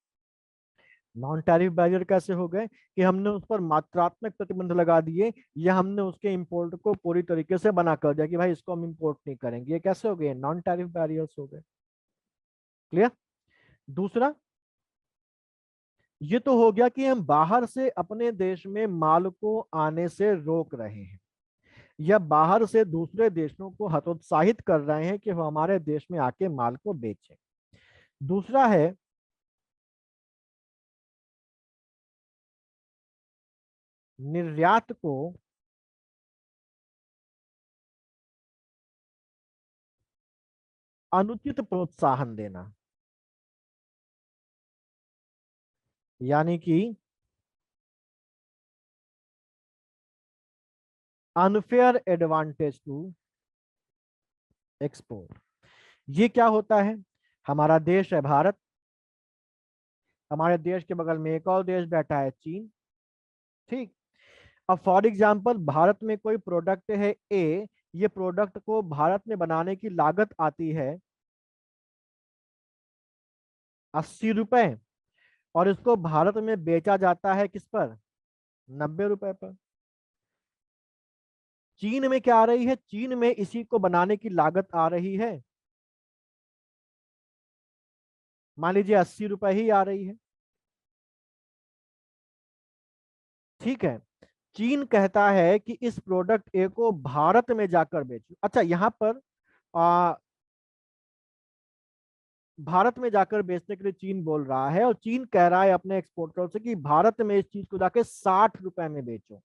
नॉन टैरिफ बैरियर कैसे हो गए कि हमने उस पर मात्रात्मक प्रतिबंध लगा दिए, या हमने उसके इंपोर्ट को पूरी तरीके से बना कर दिया कि भाई इसको हम इंपोर्ट नहीं करेंगे। ये कैसे हो गए, नॉन टैरिफ बैरियर्स हो गए। क्लियर। दूसरा, ये तो हो गया कि हम बाहर से अपने देश में माल को आने से रोक रहे हैं, या बाहर से दूसरे देशों को हतोत्साहित कर रहे हैं कि वो हमारे देश में आके माल को बेचें। दूसरा है निर्यात को अनुचित प्रोत्साहन देना, यानी कि अनफेयर एडवांटेज टू एक्सपोर्ट। ये क्या होता है, हमारा देश है भारत, हमारे देश के बगल में एक और देश बैठा है चीन, ठीक। अब फॉर एग्जांपल भारत में कोई प्रोडक्ट है ए, ये प्रोडक्ट को भारत में बनाने की लागत आती है 80 रुपए, और इसको भारत में बेचा जाता है किस पर, 90 रुपए पर। चीन में क्या आ रही है, चीन में इसी को बनाने की लागत आ रही है, मान लीजिए 80 रुपए ही आ रही है, ठीक है। चीन कहता है कि इस प्रोडक्ट ए को भारत में जाकर बेचो। अच्छा, यहां पर भारत में जाकर बेचने के लिए चीन बोल रहा है, और चीन कह रहा है अपने एक्सपोर्टर से कि भारत में इस चीज को जाके 60 रुपए में बेचो।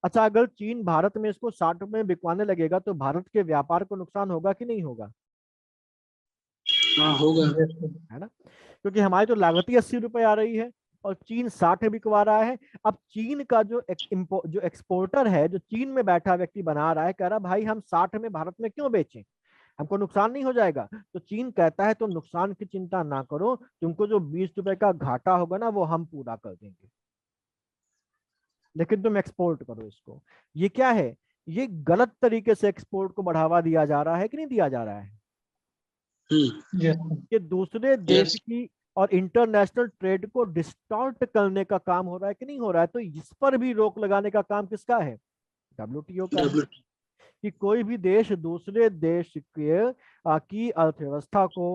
अच्छा, अगर चीन भारत में इसको 60 रुपए में बिकवाने लगेगा तो भारत के व्यापार को नुकसान होगा कि नहीं होगा, हाँ होगा। है ना। क्योंकि हमारी तो लागत ही 80 रुपए आ रही है और चीन 60 में बिकवा रहा है। अब चीन का जो जो एक्सपोर्टर है, जो चीन में बैठा व्यक्ति बना रहा है, कह रहा भाई हम 60 में भारत में क्यों बेचें, हमको नुकसान नहीं हो जाएगा। तो चीन कहता है तुम नुकसान की चिंता ना करो, तुमको जो 20 रुपए का घाटा होगा ना वो हम पूरा कर देंगे, लेकिन तुम एक्सपोर्ट करो इसको। ये क्या है, ये गलत तरीके से एक्सपोर्ट को बढ़ावा दिया जा रहा है कि नहीं दिया जा रहा है। कि दूसरे देश की और इंटरनेशनल ट्रेड को डिस्टॉर्ट करने का काम हो रहा है कि नहीं हो रहा है। तो इस पर भी रोक लगाने का काम किसका है, WTO का है। कि कोई भी देश दूसरे देश के की अर्थव्यवस्था को,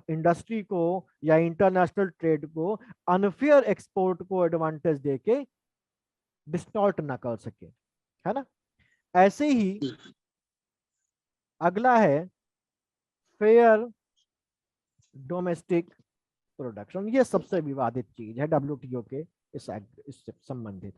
इंडस्ट्री को या इंटरनेशनल ट्रेड को अनफेयर एक्सपोर्ट को एडवांटेज देके डिस्टॉर्ट ना कर सके, है ना। ऐसे ही अगला है फेयर डोमेस्टिक प्रोडक्शन, ये सबसे विवादित चीज है WTO के इससे संबंधित।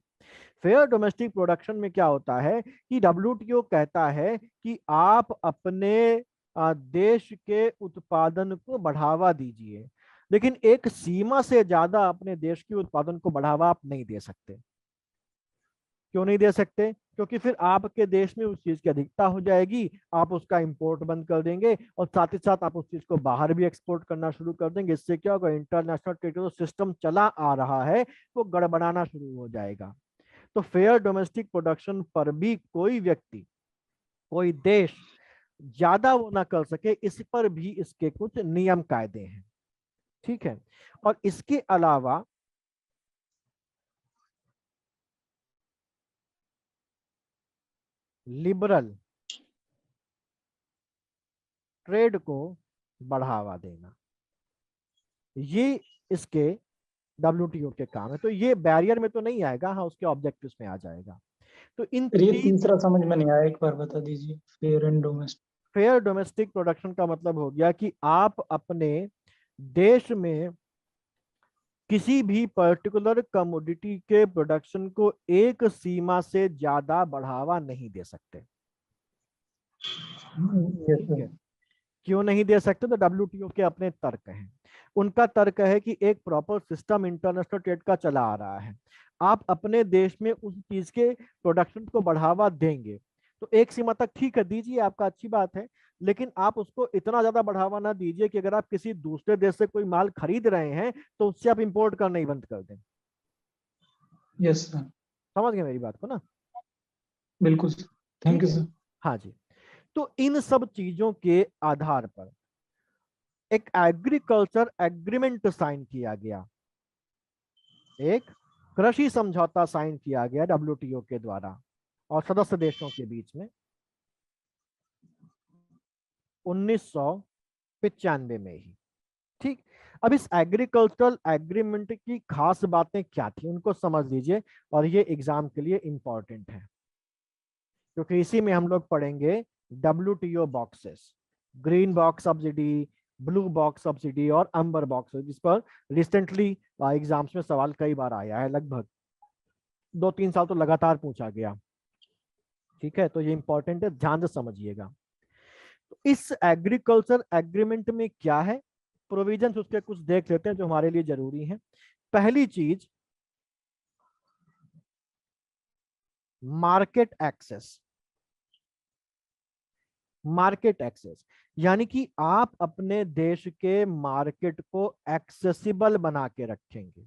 फेयर डोमेस्टिक प्रोडक्शन में क्या होता है कि WTO कहता है कि आप अपने देश के उत्पादन को बढ़ावा दीजिए, लेकिन एक सीमा से ज्यादा अपने देश के उत्पादन को बढ़ावा आप नहीं दे सकते। क्यों नहीं दे सकते? क्योंकि फिर आपके देश में उस चीज की अधिकता हो जाएगी, आप उसका इंपोर्ट बंद कर देंगे और साथ ही साथ आप उस चीज को बाहर भी एक्सपोर्ट करना शुरू कर देंगे। इससे क्या होगा, इंटरनेशनल ट्रेड जो सिस्टम चला आ रहा है वो गड़बड़ाना शुरू हो जाएगा। तो फेयर डोमेस्टिक प्रोडक्शन पर भी कोई व्यक्ति, कोई देश ज्यादा वो ना कर सके, इस पर भी इसके कुछ नियम कायदे हैं। ठीक है, और इसके अलावा लिबरल ट्रेड को बढ़ावा देना, ये इसके WTO के काम है। तो ये बैरियर में तो नहीं आएगा, हाँ उसके ऑब्जेक्टिव्स में आ जाएगा। तो इन ये तीसरा समझ में नहीं आया, एक बार बता दीजिए। Fair and domestic. Fair domestic production का मतलब हो गया कि आप अपने देश में किसी भी पर्टिकुलर कमोडिटी के प्रोडक्शन को एक सीमा से ज्यादा बढ़ावा नहीं दे सकते। ठीक है, क्यों नहीं दे सकते? तो WTO के अपने तर्क हैं। उनका तर्क है कि एक प्रॉपर सिस्टम इंटरनेशनल ट्रेड का चला आ रहा है, आप अपने देश में उस चीज के प्रोडक्शन को बढ़ावा देंगे तो एक सीमा तक ठीक है, दीजिए, आपका अच्छी बात है, लेकिन आप उसको इतना ज्यादा बढ़ावा ना दीजिए कि अगर आप किसी दूसरे देश से कोई माल खरीद रहे हैं तो उससे आप इंपोर्ट करना ही बंद कर दें। यस सर, समझ गए मेरी बात को ना? बिल्कुल सर, थैंक यू सर। हाँ जी। तो इन सब चीजों के आधार पर एक एग्रीकल्चर एग्रीमेंट साइन किया गया, एक कृषि समझौता साइन किया गया WTO के द्वारा और सदस्य देशों के बीच में 1995 में ही। ठीक, अब इस एग्रीकल्चरल एग्रीमेंट की खास बातें क्या थी उनको समझ लीजिए, और ये एग्जाम के लिए इंपॉर्टेंट है क्योंकि इसी में हम लोग पढ़ेंगे WTO boxes, green box subsidy, blue box subsidy और अंबर बॉक्स, जिस पर रिसेंटली एग्जाम्स में सवाल कई बार आया है, लगभग 2-3 साल तो लगातार पूछा गया। ठीक है, तो ये इंपॉर्टेंट है, ध्यान से समझिएगा। तो इस एग्रीकल्चर एग्रीमेंट में क्या है, प्रोविजंस उसके कुछ देख लेते हैं जो हमारे लिए जरूरी है। पहली चीज, मार्केट एक्सेस। मार्केट एक्सेस यानी कि आप अपने देश के मार्केट को एक्सेसिबल बना के रखेंगे।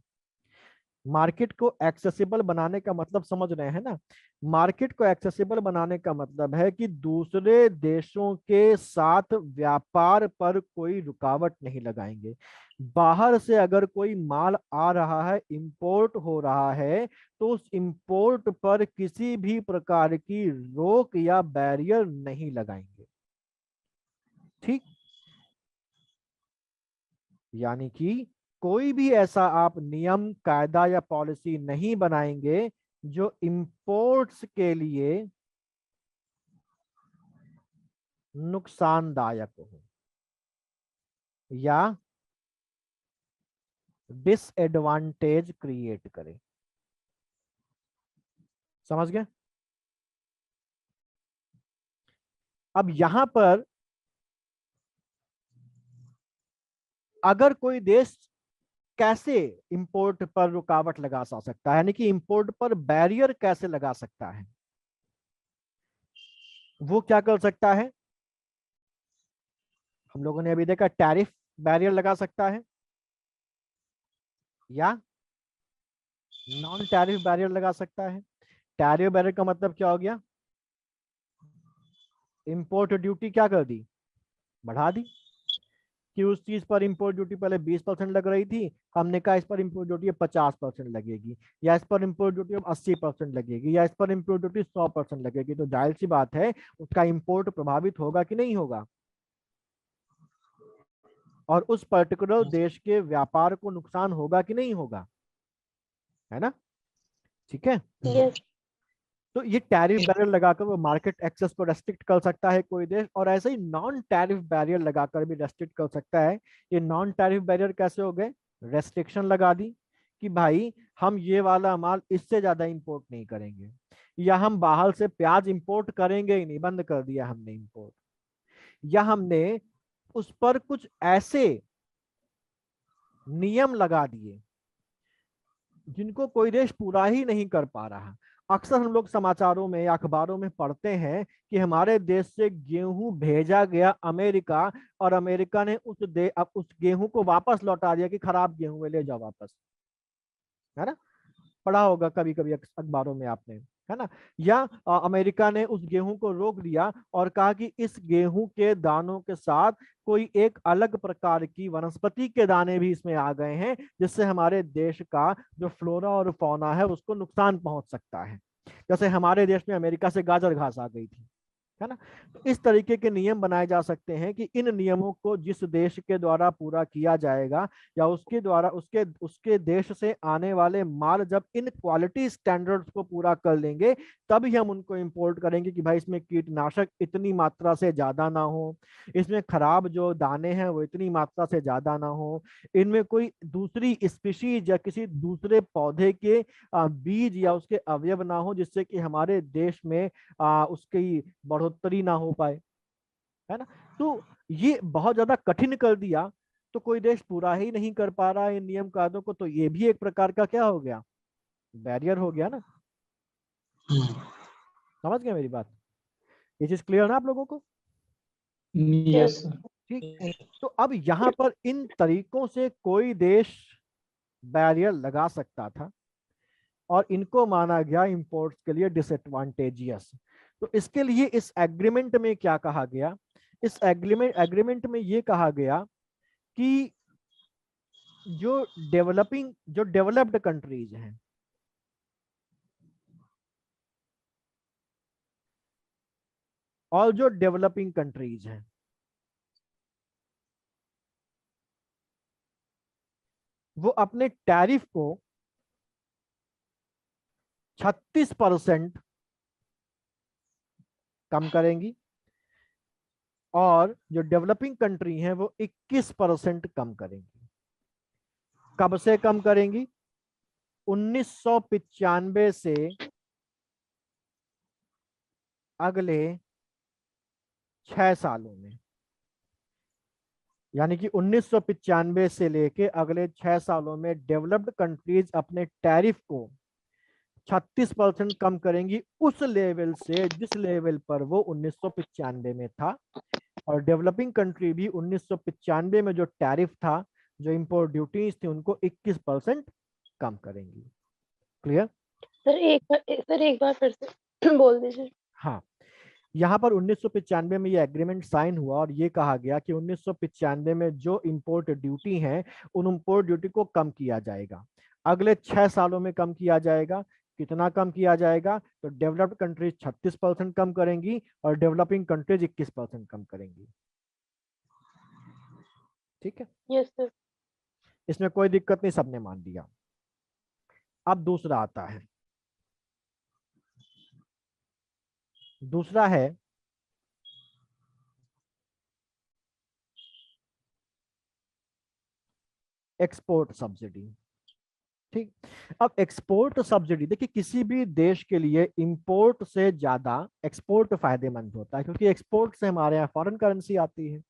मार्केट को एक्सेसिबल बनाने का मतलब समझ रहे हैं ना? मार्केट को एक्सेसिबल बनाने का मतलब है कि दूसरे देशों के साथ व्यापार पर कोई रुकावट नहीं लगाएंगे। बाहर से अगर कोई माल आ रहा है, इंपोर्ट हो रहा है, तो उस इंपोर्ट पर किसी भी प्रकार की रोक या बैरियर नहीं लगाएंगे। ठीक, यानी कि कोई भी ऐसा आप नियम, कायदा या पॉलिसी नहीं बनाएंगे जो इंपोर्ट्स के लिए नुकसानदायक हो या डिसएडवांटेज क्रिएट करे। समझ गए? अब यहां पर अगर कोई देश कैसे इंपोर्ट पर रुकावट लगा सकता है, यानी कि इंपोर्ट पर बैरियर कैसे लगा सकता है, वो क्या कर सकता है? हम लोगों ने अभी देखा, टैरिफ बैरियर लगा सकता है या नॉन टैरिफ बैरियर लगा सकता है। टैरिफ बैरियर का मतलब क्या हो गया? इंपोर्ट ड्यूटी क्या कर दी? बढ़ा दी कि उस चीज पर इंपोर्ट ड्यूटी पहले 20% लग रही थी, हमने कहा इस पर इंपोर्ट ड्यूटी 50% लगेगी, या इस पर इंपोर्ट ड्यूटी 80% लगेगी, या इस पर इंपोर्ट ड्यूटी 100% लगेगी। तो जाहिर सी बात है उसका इंपोर्ट प्रभावित होगा कि नहीं होगा, और उस पर्टिकुलर देश के व्यापार को नुकसान होगा कि नहीं होगा, है ना? ठीक है। यस तो ये टैरिफ बैरियर लगाकर वो मार्केट एक्सेस को रेस्ट्रिक्ट कर सकता है कोई देश, और ऐसे ही नॉन टैरिफ बैरियर लगाकर भी रेस्ट्रिक्ट कर सकता है। ये नॉन टैरिफ बैरियर कैसे हो गए? रेस्ट्रिक्शन लगा दी कि भाई हम ये वाला माल इससे ज्यादा इंपोर्ट नहीं करेंगे, या हम बाहर से प्याज इंपोर्ट करेंगे ही नहीं, बंद कर दिया हमने इंपोर्ट, या हमने उस पर कुछ ऐसे नियम लगा दिए जिनको कोई देश पूरा ही नहीं कर पा रहा। अक्सर हम लोग समाचारों में या अखबारों में पढ़ते हैं कि हमारे देश से गेहूं भेजा गया अमेरिका, और अमेरिका ने उस गेहूं को वापस लौटा दिया कि खराब गेहूं है, ले जाओ वापस, है ना? पढ़ा होगा कभी कभी अखबारों में आपने, है ना? या अमेरिका ने उस गेहूं को रोक दिया और कहा कि इस गेहूं के दानों के साथ कोई एक अलग प्रकार की वनस्पति के दाने भी इसमें आ गए हैं, जिससे हमारे देश का जो फ्लोरा और फौना है उसको नुकसान पहुंच सकता है। जैसे हमारे देश में अमेरिका से गाजर घास आ गई थी, है ना? तो इस तरीके के नियम बनाए जा सकते हैं कि इन नियमों को जिस देश के द्वारा पूरा किया जाएगा, या उसके द्वारा उसके उसके देश से आने वाले माल जब इन क्वालिटी स्टैंडर्ड्स को पूरा कर लेंगे, तभी हम उनको इंपोर्ट करेंगे कि भाई इसमें कीटनाशक इतनी मात्रा से ज्यादा ना हो, इसमें खराब जो दाने हैं वो इतनी मात्रा से ज्यादा ना हो, इनमें कोई दूसरी स्पीशीज या किसी दूसरे पौधे के बीज या उसके अवयव ना हो, जिससे कि हमारे देश में उसकी बढ़ोतरी ना हो पाए, है ना? तो ये बहुत ज्यादा कठिन कर दिया, तो कोई देश पूरा ही नहीं कर पा रहा है इन नियम कायदों को, तो ये भी एक प्रकार का क्या हो गया? बैरियर हो गया ना। समझ गए मेरी बात? ये चीज क्लियर ना आप लोगों को? Yes sir. ठीक। तो अब यहाँ पर इन तरीकों से कोई देश बैरियर लगा सकता था, और इनको माना गया इंपोर्ट्स के लिए डिसएडवांटेजियस। तो इसके लिए इस एग्रीमेंट में क्या कहा गया? इस एग्रीमेंट में ये कहा गया कि जो डेवलप्ड कंट्रीज हैं, और जो डेवलपिंग कंट्रीज हैं, वो अपने टैरिफ को 36% कम करेंगी, और जो डेवलपिंग कंट्री हैं वो 21% कम करेंगी। कब से कम करेंगी? 1995 से अगले 6 सालों में, यानी कि 1995 से लेके अगले 6 सालों में डेवलप्ड कंट्रीज अपने टैरिफ को 36% कम करेंगी, उस लेवल से जिस लेवल पर वो 1995 में था। और डेवलपिंग कंट्री भी 1995 में जो टैरिफ था, जो इंपोर्ट ड्यूटीज थी, उनको 21% कम करेंगी। क्लियर? सर एक बार फिर से बोल दीजिए। हाँ, यहाँ पर 1995 में ये एग्रीमेंट साइन हुआ, और ये कहा गया कि 1995 में जो इंपोर्ट ड्यूटी है, उन इंपोर्ट ड्यूटी को कम किया जाएगा, अगले 6 सालों में कम किया जाएगा। कितना कम किया जाएगा? तो डेवलप्ड कंट्रीज 36% कम करेंगी, और डेवलपिंग कंट्रीज 21% कम करेंगी। ठीक है, यस सर। इसमें कोई दिक्कत नहीं, सबने मान लिया। अब दूसरा आता है, दूसरा है एक्सपोर्ट सब्सिडी। ठीक। अब एक्सपोर्ट सब्सिडी, देखिए किसी भी देश के लिए इंपोर्ट से ज्यादा एक्सपोर्ट फायदेमंद होता है, क्योंकि एक्सपोर्ट से हमारे यहाँ फॉरेन करेंसी आती है,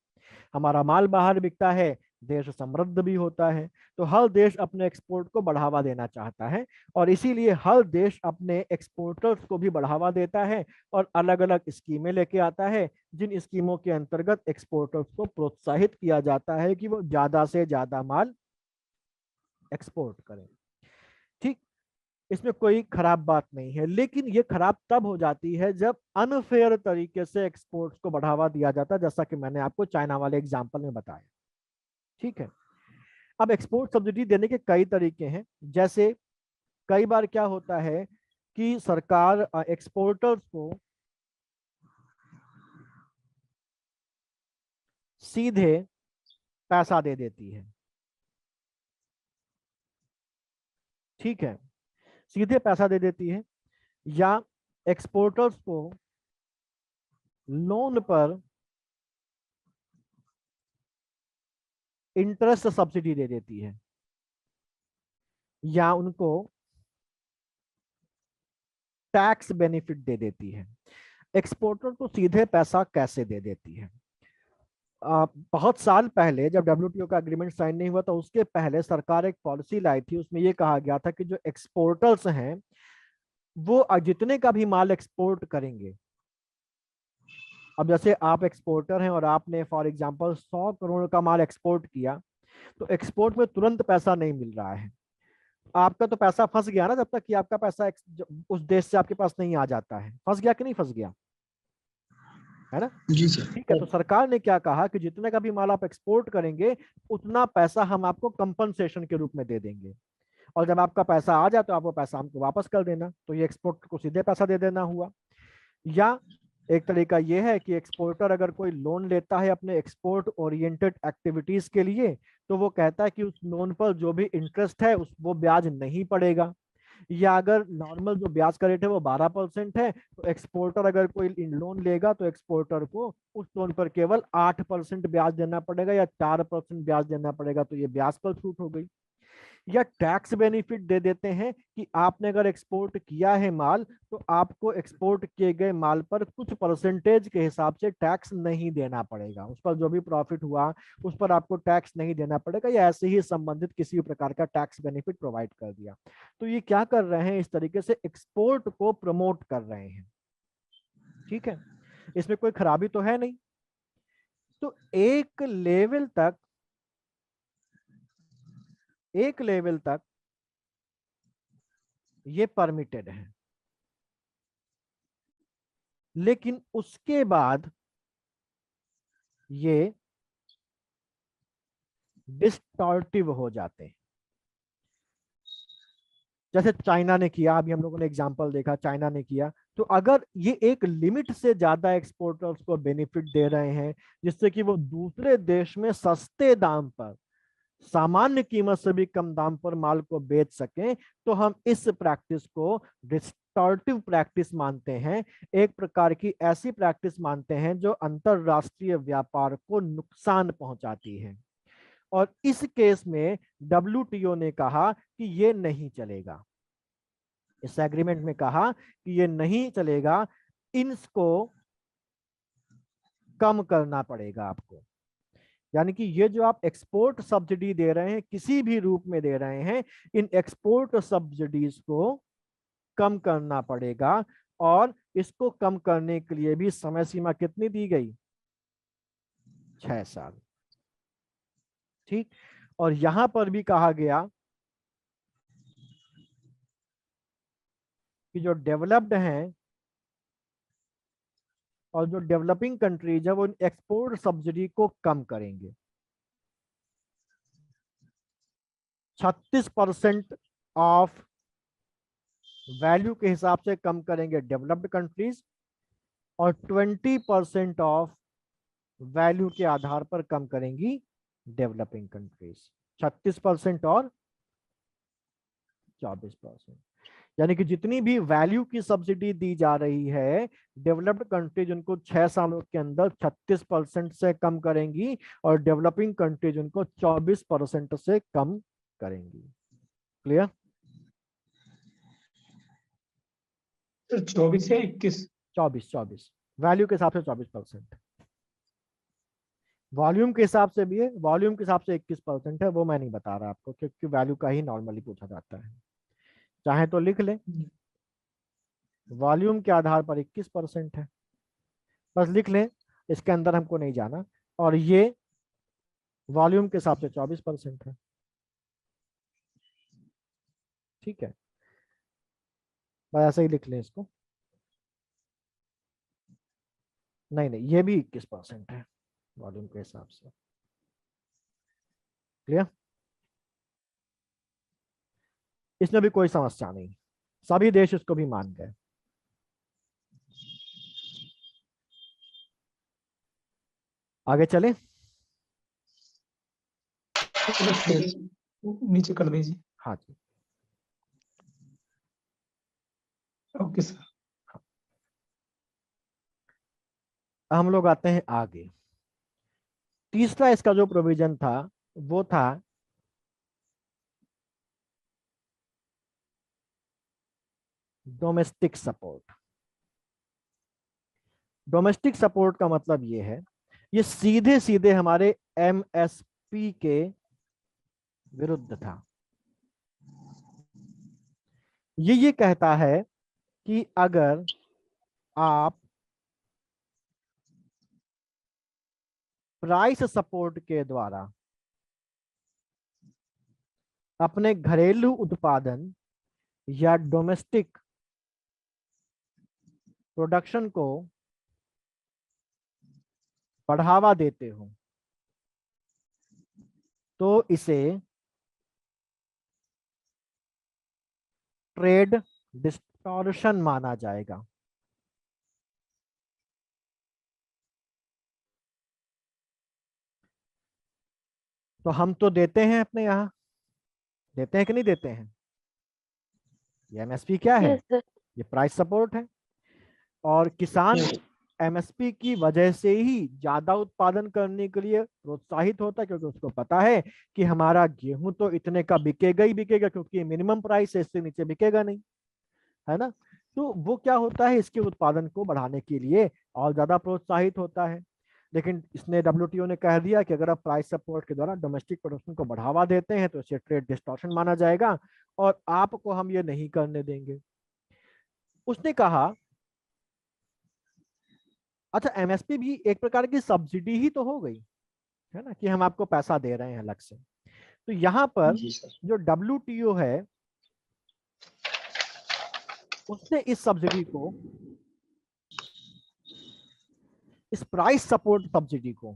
हमारा माल बाहर बिकता है, देश समृद्ध भी होता है। तो हर देश अपने एक्सपोर्ट को बढ़ावा देना चाहता है, और इसीलिए हर देश अपने एक्सपोर्टर्स को भी बढ़ावा देता है, और अलग अलग स्कीमें लेके आता है, जिन स्कीमों के अंतर्गत एक्सपोर्टर्स को प्रोत्साहित किया जाता है कि वो ज्यादा से ज्यादा माल एक्सपोर्ट करें। ठीक, इसमें कोई खराब बात नहीं है, लेकिन ये खराब तब हो जाती है जब अनफेयर तरीके से एक्सपोर्ट्स को बढ़ावा दिया जाता है, जैसा कि मैंने आपको चाइना वाले एग्जांपल में बताया। ठीक है। अब एक्सपोर्ट सब्सिडी देने के कई तरीके हैं। जैसे कई बार क्या होता है कि सरकार एक्सपोर्टर्स को सीधे पैसा दे देती है। ठीक है, सीधे पैसा दे देती है, या एक्सपोर्टर्स को लोन पर इंटरेस्ट सब्सिडी दे देती है या उनको टैक्स बेनिफिट दे देती है। एक्सपोर्टर को सीधे पैसा कैसे दे देती है? बहुत साल पहले जब WTO का एग्रीमेंट साइन नहीं हुआ, तो उसके पहले सरकार एक पॉलिसी लाई थी, उसमें यह कहा गया था कि जो एक्सपोर्टर्स हैं वो जितने का भी माल एक्सपोर्ट करेंगे, अब जैसे आप एक्सपोर्टर हैं और आपने फॉर एग्जांपल 100 करोड़ का माल एक्सपोर्ट किया, तो एक्सपोर्ट में तुरंत पैसा नहीं मिल रहा है, आपका तो पैसा फंस गया ना, जब तक कि आपका पैसा उस देश से आपके पास नहीं आ जाता है। फंस गया कि नहीं फंस गया, है ना? जी सर। ठीक है, तो सरकार ने क्या कहा कि जितने का भी माल आप एक्सपोर्ट करेंगे उतना पैसा हम आपको कंपनसेशन के रूप में दे देंगे, और जब आपका पैसा आ जाए तो आप वो पैसा हमको वापस कर देना। तो ये एक्सपोर्टर को सीधे पैसा दे देना हुआ। या एक तरीका ये है कि एक्सपोर्टर अगर कोई लोन लेता है अपने एक्सपोर्ट ओरिएंटेड एक्टिविटीज के लिए, तो वो कहता है कि उस लोन पर जो भी इंटरेस्ट है वो ब्याज नहीं पड़ेगा, या अगर नॉर्मल जो ब्याज का रेट है वो 12% है, तो एक्सपोर्टर अगर कोई लोन लेगा तो एक्सपोर्टर को उस लोन पर केवल 8% ब्याज देना पड़ेगा या 4% ब्याज देना पड़ेगा। तो ये ब्याज पर छूट हो गई। या टैक्स बेनिफिट दे देते हैं कि आपने अगर एक्सपोर्ट किया है माल, तो आपको एक्सपोर्ट किए गए माल पर कुछ परसेंटेज के हिसाब से टैक्स नहीं देना पड़ेगा, उस पर जो भी प्रॉफिट हुआ उस पर आपको टैक्स नहीं देना पड़ेगा, या ऐसे ही संबंधित किसी भी प्रकार का टैक्स बेनिफिट प्रोवाइड कर दिया। तो ये क्या कर रहे हैं, इस तरीके से एक्सपोर्ट को प्रमोट कर रहे हैं। ठीक है, इसमें कोई खराबी तो है नहीं। तो एक लेवल तक ये परमिटेड है, लेकिन उसके बाद ये डिस्टॉर्टिव हो जाते हैं। जैसे चाइना ने किया, अभी हम लोगों ने एग्जांपल देखा, चाइना ने किया। तो अगर ये एक लिमिट से ज्यादा एक्सपोर्टर्स को बेनिफिट दे रहे हैं जिससे कि वो दूसरे देश में सस्ते दाम पर, सामान्य कीमत से भी कम दाम पर माल को बेच सकें, तो हम इस प्रैक्टिस को डिस्टॉर्टिव प्रैक्टिस मानते हैं। एक प्रकार की ऐसी प्रैक्टिस मानते हैं जो अंतरराष्ट्रीय व्यापार को नुकसान पहुंचाती है। और इस केस में WTO ने कहा कि ये नहीं चलेगा, इस एग्रीमेंट में कहा कि ये नहीं चलेगा, इनको कम करना पड़ेगा आपको। यानी कि ये जो आप एक्सपोर्ट सब्सिडी दे रहे हैं, किसी भी रूप में दे रहे हैं, इन एक्सपोर्ट सब्सिडीज को कम करना पड़ेगा। और इसको कम करने के लिए भी समय सीमा कितनी दी गई? 6 साल। ठीक, और यहां पर भी कहा गया कि जो डेवलप्ड हैं और जो डेवलपिंग कंट्रीज है वो एक्सपोर्ट सब्सिडी को कम करेंगे। 36% ऑफ वैल्यू के हिसाब से कम करेंगे डेवलप्ड कंट्रीज, और 20% ऑफ वैल्यू के आधार पर कम करेंगी डेवलपिंग कंट्रीज। 36% और 24%, यानी कि जितनी भी वैल्यू की सब्सिडी दी जा रही है, डेवलप्ड कंट्रीज उनको 6 सालों के अंदर 36% से कम करेंगी, और डेवलपिंग कंट्रीज उनको 24% से कम करेंगी। क्लियर? 24 या 21? 24 वैल्यू के हिसाब से 24%, वॉल्यूम के हिसाब से भी है, वॉल्यूम के हिसाब से 21% है, वो मैं नहीं बता रहा आपको क्योंकि वैल्यू का ही नॉर्मली पूछा जाता है। चाहे तो लिख ले, वॉल्यूम के आधार पर 21% है, बस लिख लें, इसके अंदर हमको नहीं जाना। और ये वॉल्यूम के हिसाब से 24% है। ठीक है, बस ऐसे ही लिख लें इसको। नहीं नहीं, ये भी 21% है वॉल्यूम के हिसाब से। क्लियर? इसमें भी कोई समस्या नहीं, सभी देश इसको भी मान गए। आगे चलें? नीचे कर दीजिए। हाँ जी, ओके सर। हम लोग आते हैं आगे। तीसरा इसका जो प्रोविजन था वो था डोमेस्टिक सपोर्ट। डोमेस्टिक सपोर्ट का मतलब ये है, ये सीधे सीधे हमारे एमएसपी के विरुद्ध था। ये कहता है कि अगर आप प्राइस सपोर्ट के द्वारा अपने घरेलू उत्पादन या डोमेस्टिक प्रोडक्शन को बढ़ावा देते हो तो इसे ट्रेड डिस्टॉर्शन माना जाएगा। तो हम तो देते हैं अपने यहाँ, देते हैं कि नहीं देते हैं? ये एमएसपी क्या है? Yes sir. ये प्राइस सपोर्ट है। और किसान एमएसपी की वजह से ही ज्यादा उत्पादन करने के लिए प्रोत्साहित होता है, क्योंकि उसको पता है कि हमारा गेहूं तो इतने का बिकेगा ही बिकेगा, क्योंकि मिनिमम प्राइस है, इससे नीचे बिकेगा नहीं, है ना। तो वो क्या होता है, इसके उत्पादन को बढ़ाने के लिए और ज्यादा प्रोत्साहित होता है। लेकिन इसने डब्ल्यूटीओ ने कह दिया कि अगर आप प्राइस सपोर्ट के द्वारा डोमेस्टिक प्रोडक्शन को बढ़ावा देते हैं तो इसे ट्रेड डिस्टॉर्शन माना जाएगा और आपको हम ये नहीं करने देंगे। उसने कहा अच्छा, एमएसपी भी एक प्रकार की सब्सिडी ही तो हो गई, है ना, कि हम आपको पैसा दे रहे हैं अलग से। तो यहाँ पर जी सर। जो डब्ल्यूटीओ है उसने इस सब्सिडी को, इस प्राइस सपोर्ट सब्सिडी को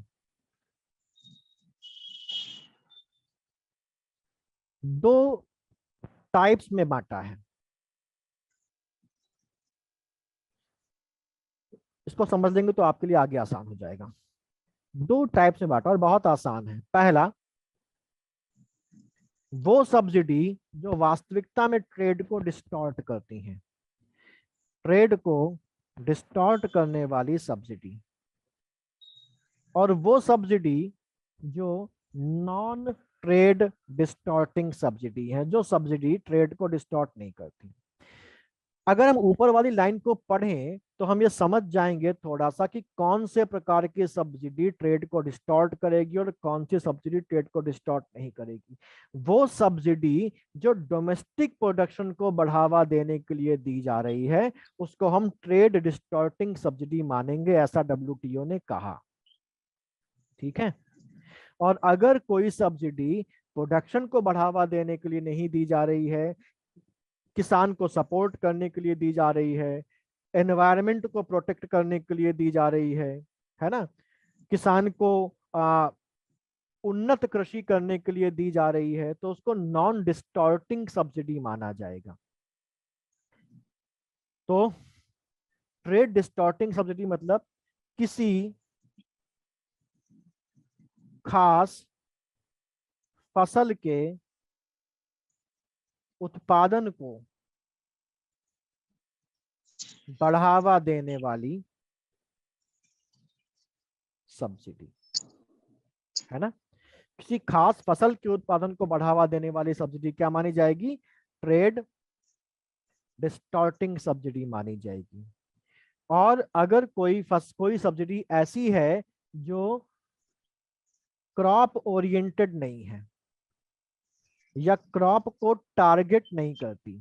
दो टाइप्स में बांटा है। इसको समझ लेंगे तो आपके लिए आगे आसान हो जाएगा। दो टाइप्स में बांटा और बहुत आसान है। पहला, वो सब्सिडी जो वास्तविकता में ट्रेड को डिस्टॉर्ट करती हैं, ट्रेड को डिस्टॉर्ट करने वाली सब्सिडी, और वो सब्सिडी जो नॉन ट्रेड डिस्टॉर्टिंग सब्सिडी है, जो सब्सिडी ट्रेड को डिस्टॉर्ट नहीं करती। अगर हम ऊपर वाली लाइन को पढ़ें तो हम ये समझ जाएंगे थोड़ा सा कि कौन से प्रकार की सब्सिडी ट्रेड को डिस्टॉर्ट करेगी और कौन सी सब्सिडी ट्रेड को डिस्टॉर्ट नहीं करेगी। वो सब्सिडी जो डोमेस्टिक प्रोडक्शन को बढ़ावा देने के लिए दी जा रही है उसको हम ट्रेड डिस्टॉर्टिंग सब्सिडी मानेंगे, ऐसा डब्ल्यूटीओ ने कहा। ठीक है। और अगर कोई सब्सिडी प्रोडक्शन को बढ़ावा देने के लिए नहीं दी जा रही है, किसान को सपोर्ट करने के लिए दी जा रही है, एनवायरनमेंट को प्रोटेक्ट करने के लिए दी जा रही है ना, किसान को उन्नत कृषि करने के लिए दी जा रही है, तो उसको नॉन डिस्टॉर्टिंग सब्सिडी माना जाएगा। तो ट्रेड डिस्टॉर्टिंग सब्सिडी मतलब किसी खास फसल के उत्पादन को बढ़ावा देने वाली सब्सिडी, है ना। किसी खास फसल के उत्पादन को बढ़ावा देने वाली सब्सिडी क्या मानी जाएगी? ट्रेड डिस्टॉर्टिंग सब्सिडी मानी जाएगी। और अगर कोई सब्सिडी ऐसी है जो क्रॉप ओरिएंटेड नहीं है या क्रॉप को टारगेट नहीं करती,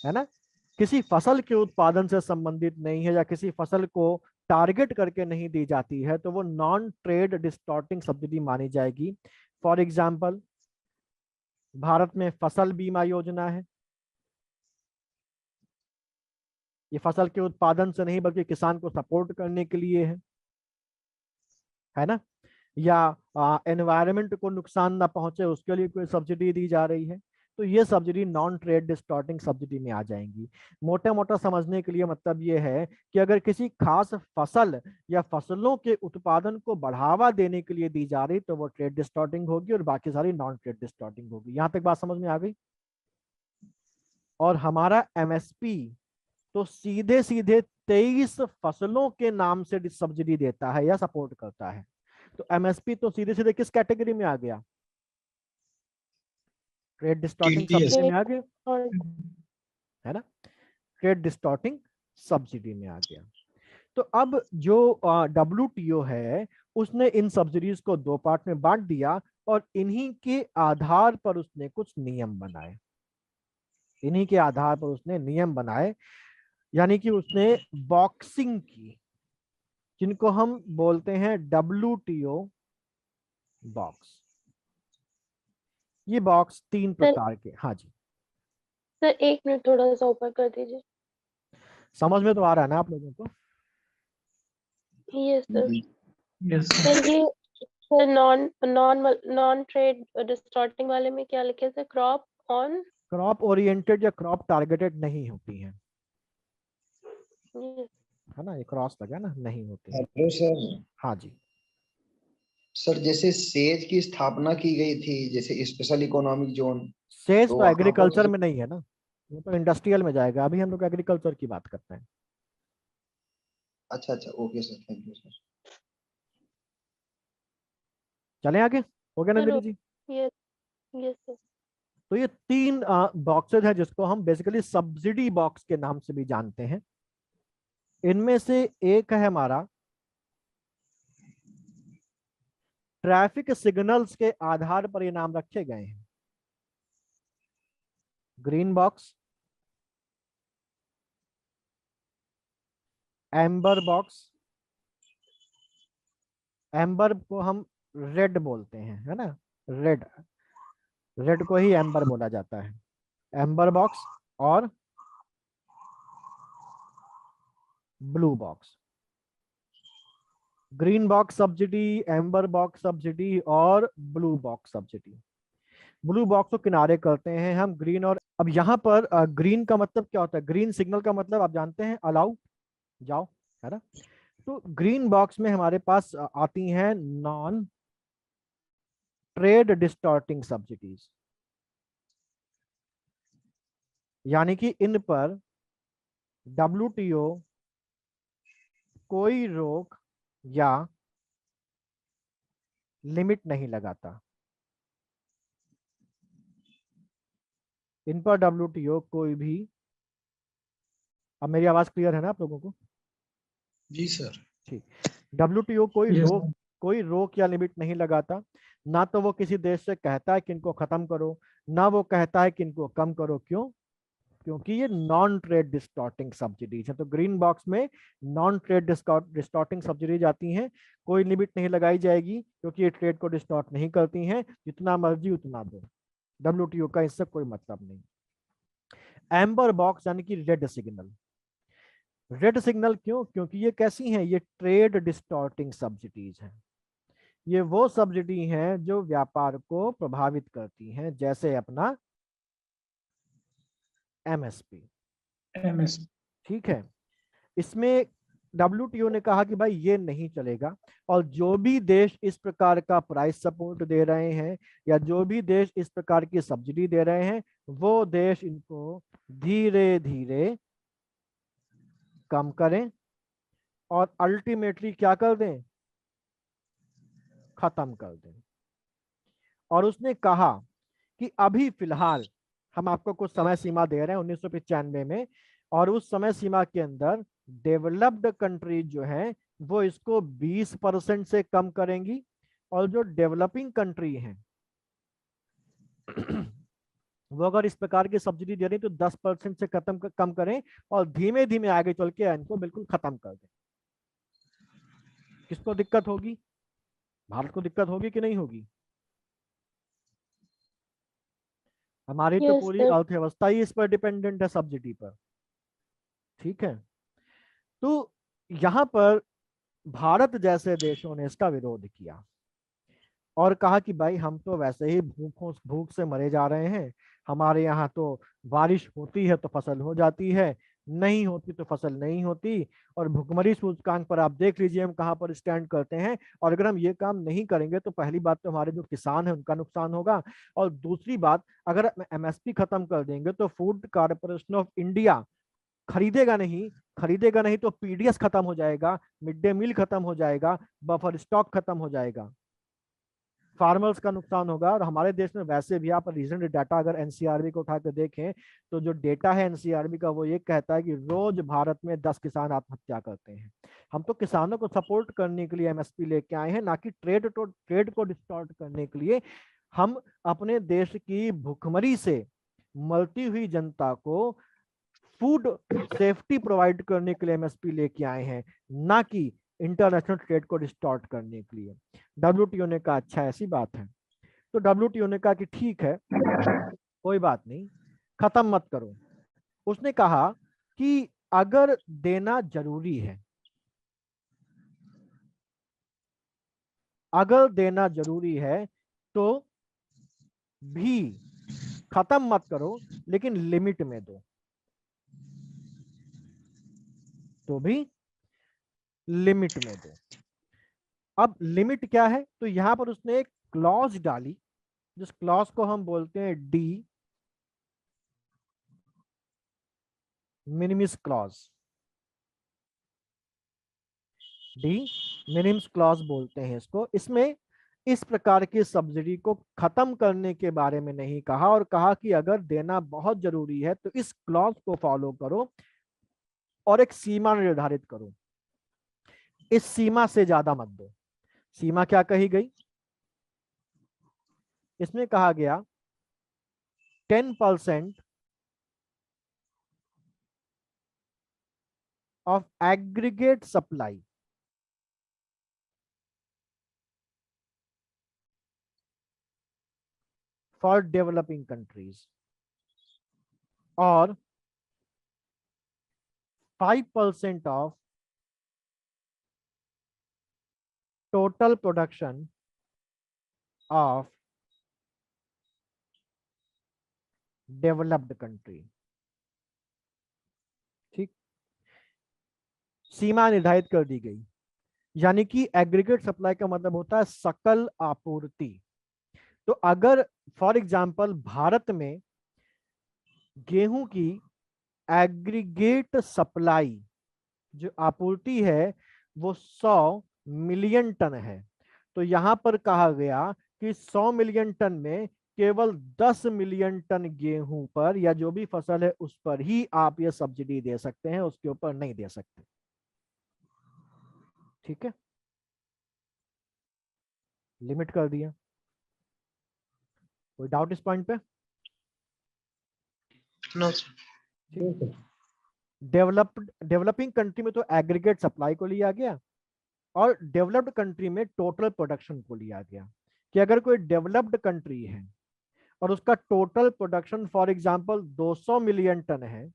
है ना, किसी फसल के उत्पादन से संबंधित नहीं है या किसी फसल को टारगेट करके नहीं दी जाती है, तो वो नॉन ट्रेड डिस्टॉर्टिंग सब्सिडी मानी जाएगी। फॉर एग्जांपल, भारत में फसल बीमा योजना है। ये फसल के उत्पादन से नहीं बल्कि किसान को सपोर्ट करने के लिए है ना। या एनवायरनमेंट को नुकसान ना पहुंचे उसके लिए कोई सब्सिडी दी जा रही है, तो ये subsidy non trade distorting subsidy में आ जाएंगी। मोटा मोटा समझने के लिए मतलब ये है कि अगर किसी खास फसल या फसलों के उत्पादन को बढ़ावा देने के लिए दी जा रही तो वो ट्रेड डिस्टॉर्टिंग होगी और बाकी सारी नॉन ट्रेड डिस्टॉर्टिंग होगी। यहां तक बात समझ में आ गई। और हमारा एमएसपी तो सीधे सीधे 23 फसलों के नाम से सब्सिडी देता है या सपोर्ट करता है। तो एमएसपी तो सीधे सीधे किस कैटेगरी में आ गया? Trade distorting TDS। सब्सिडी में आ गया, और है ना? ट्रेड डिस्टॉर्टिंग सब्सिडी में आ गया। तो अब जो WTO है उसने इन सब्सिडीज को दो पार्ट में बांट दिया और इन्हीं के आधार पर उसने कुछ नियम बनाए। इन्हीं के आधार पर उसने नियम बनाए, यानी कि उसने बॉक्सिंग की, जिनको हम बोलते हैं WTO बॉक्स। ये बॉक्स 3 प्रकार के। हाँ जी, सर 1 मिनट थोड़ा सा ऊपर कर दीजिए। समझ में तो आ रहा है ना आप लोगों को? Yes sir. यस सर ये sir non non non trade distorting वाले में क्या लिखे sir? Crop on. Crop oriented या क्रॉप टारगेटेड नहीं होती है, यस है ना? ये क्रॉस लगा ना, नहीं होती है। Hello sir. हाँ जी, सर जैसे सेज की स्थापना की गई थी, जैसे स्पेशल इकोनॉमिक जोन, सेज तो तो वहां पर एग्रीकल्चर में नहीं है ना, वो तो इंडस्ट्रियल में जाएगा। अभी हम लोग एग्रीकल्चर की बात करते हैं। अच्छा अच्छा, okay sir, thank you sir. चलें आगे, हो गया चलो। Nandini ji? Yes yes sir. तो ये 3 बॉक्सेज है जिसको हम बेसिकली सब्सिडी बॉक्स के नाम से भी जानते हैं। इनमें से एक है हमारा ट्रैफिक सिग्नल्स के आधार पर ये नाम रखे गए हैं। Green box, amber box, amber को हम रेड बोलते हैं, है ना? रेड, रेड को ही एम्बर बोला जाता है। एम्बर बॉक्स और blue box. Green box subsidy, amber box subsidy और blue box subsidy. Blue box को किनारे करते हैं हम ग्रीन। और अब यहाँ पर ग्रीन का मतलब क्या होता है? ग्रीन सिग्नल का मतलब आप जानते हैं, अलाउ, जाओ, है ना? तो ग्रीन बॉक्स में हमारे पास आती हैं नॉन ट्रेड डिस्टॉर्टिंग सब्सिडीज, यानी कि इन पर WTO कोई रोक या लिमिट नहीं लगाता। इन पर WTO कोई भी, अब मेरी आवाज क्लियर है ना आप लोगों को? जी सर। ठीक। WTO यस कोई रोक या लिमिट नहीं लगाता। ना तो वो किसी देश से कहता है कि इनको खत्म करो, ना वो कहता है कि इनको कम करो। क्यों? क्योंकि ये नॉन ट्रेड डिस्टॉर्टिंग सब्सिडीज है। तो ग्रीन बॉक्स में नॉन ट्रेड डिस्टॉर्टिंग सब्सिडीज आती हैं। कोई लिमिट नहीं लगाई जाएगी क्योंकि ये ट्रेड को डिस्टॉर्ट नहीं करती हैं, जितना मर्जी उतना दो। WTO का इससे कोई मतलब नहीं। एम्बर बॉक्स यानी कि रेड सिग्नल। रेड सिग्नल क्यों? क्योंकि ये कैसी हैं? ये ट्रेड डिस्टॉर्टिंग सब्सिडीज हैं। ये वो सब्सिडी हैं जो व्यापार को प्रभावित करती हैं, जैसे अपना MSP। एमएस। ठीक है, इसमें WTO ने कहा कि भाई ये नहीं चलेगा, और जो भी देश इस प्रकार का प्राइस सपोर्ट दे रहे हैं या जो भी देश इस प्रकार की सब्सिडी दे रहे हैं, वो देश इनको धीरे धीरे कम करें और अल्टीमेटली क्या कर दें? खत्म कर दें। और उसने कहा कि अभी फिलहाल हम आपको कुछ समय सीमा दे रहे हैं 1995 में, और उस समय सीमा के अंदर डेवलप्ड कंट्रीज जो हैं वो इसको 20% से कम करेंगी, और जो डेवलपिंग कंट्री हैं वो अगर इस प्रकार की सब्सिडी दे रही तो 10% से कम करें, और धीमे धीमे आगे चल के इनको बिल्कुल खत्म कर दें। किसको दिक्कत होगी? भारत को दिक्कत होगी कि नहीं होगी? हमारी तो यस पूरी सर। अर्थव्यवस्था ही इस पर डिपेंडेंट है, सब्सिडी पर। ठीक है, तो यहां पर भारत जैसे देशों ने इसका विरोध किया और कहा कि भाई हम तो वैसे ही भूख से मरे जा रहे हैं। हमारे यहाँ तो बारिश होती है तो फसल हो जाती है, नहीं होती तो फसल नहीं होती। और भुखमरी सूचकांक पर आप देख लीजिए हम कहाँ पर स्टैंड करते हैं। और अगर हम ये काम नहीं करेंगे तो पहली बात तो हमारे जो किसान हैं उनका नुकसान होगा, और दूसरी बात, अगर MSP खत्म कर देंगे तो फूड कॉर्पोरेशन ऑफ इंडिया खरीदेगा नहीं तो पीडीएस खत्म हो जाएगा, मिड डे मील खत्म हो जाएगा, बफर स्टॉक खत्म हो जाएगा, फार्मर्स का नुकसान होगा। और हमारे देश में वैसे भी आप रीसेंट डाटा अगर एनसीआरबी को उठा के देखें तो जो डेटा है एनसीआरबी का वो ये कहता है कि रोज भारत में 10 किसान आत्महत्या करते हैं। हम तो किसानों को सपोर्ट करने के लिए एमएसपी लेके आए हैं, ना कि ट्रेड को डिस्टॉर्ट करने के लिए। हम अपने देश की भुखमरी से मरती हुई जनता को फूड सेफ्टी प्रोवाइड करने के लिए एमएसपी लेके आए हैं, ना कि इंटरनेशनल ट्रेड को डिस्टॉर्ट करने के लिए। डब्ल्यूटीओ ने कहा अच्छा ऐसी बात है, तो डब्ल्यूटीओ ने कहा कि ठीक है कोई बात नहीं, खत्म मत करो। उसने कहा कि अगर देना जरूरी है, अगर देना जरूरी है तो भी खत्म मत करो, लेकिन लिमिट में दो, तो भी लिमिट में दो। अब लिमिट क्या है, तो यहां पर उसने एक क्लॉज डाली, जिस क्लॉज को हम बोलते हैं de minimis clause, de minimis clause बोलते हैं इसको। इसमें इस प्रकार की सब्सिडी को खत्म करने के बारे में नहीं कहा, और कहा कि अगर देना बहुत जरूरी है तो इस क्लॉज को फॉलो करो और एक सीमा निर्धारित करो, इस सीमा से ज्यादा मत दो। सीमा क्या कही गई, इसमें कहा गया 10% of aggregate supply for developing countries और 5% of total production of developed country। ठीक, सीमा निर्धारित कर दी गई, यानी कि एग्रीगेट सप्लाई का मतलब होता है सकल आपूर्ति। तो अगर फॉर एग्जांपल भारत में गेहूं की एग्रीगेट सप्लाई जो आपूर्ति है वो 100 मिलियन टन है, तो यहां पर कहा गया कि 100 मिलियन टन में केवल 10 मिलियन टन गेहूं पर या जो भी फसल है उस पर ही आप ये सब्सिडी दे सकते हैं, उसके ऊपर नहीं दे सकते। ठीक है, लिमिट कर दिया। कोई डाउट इस पॉइंट पे? नो डेवलपिंग कंट्री में तो एग्रीगेट सप्लाई को लिया गया और डेवलप्ड कंट्री में टोटल प्रोडक्शन को लिया गया, कि अगर कोई डेवलप्ड कंट्री है और उसका total production for example 200 million ton है,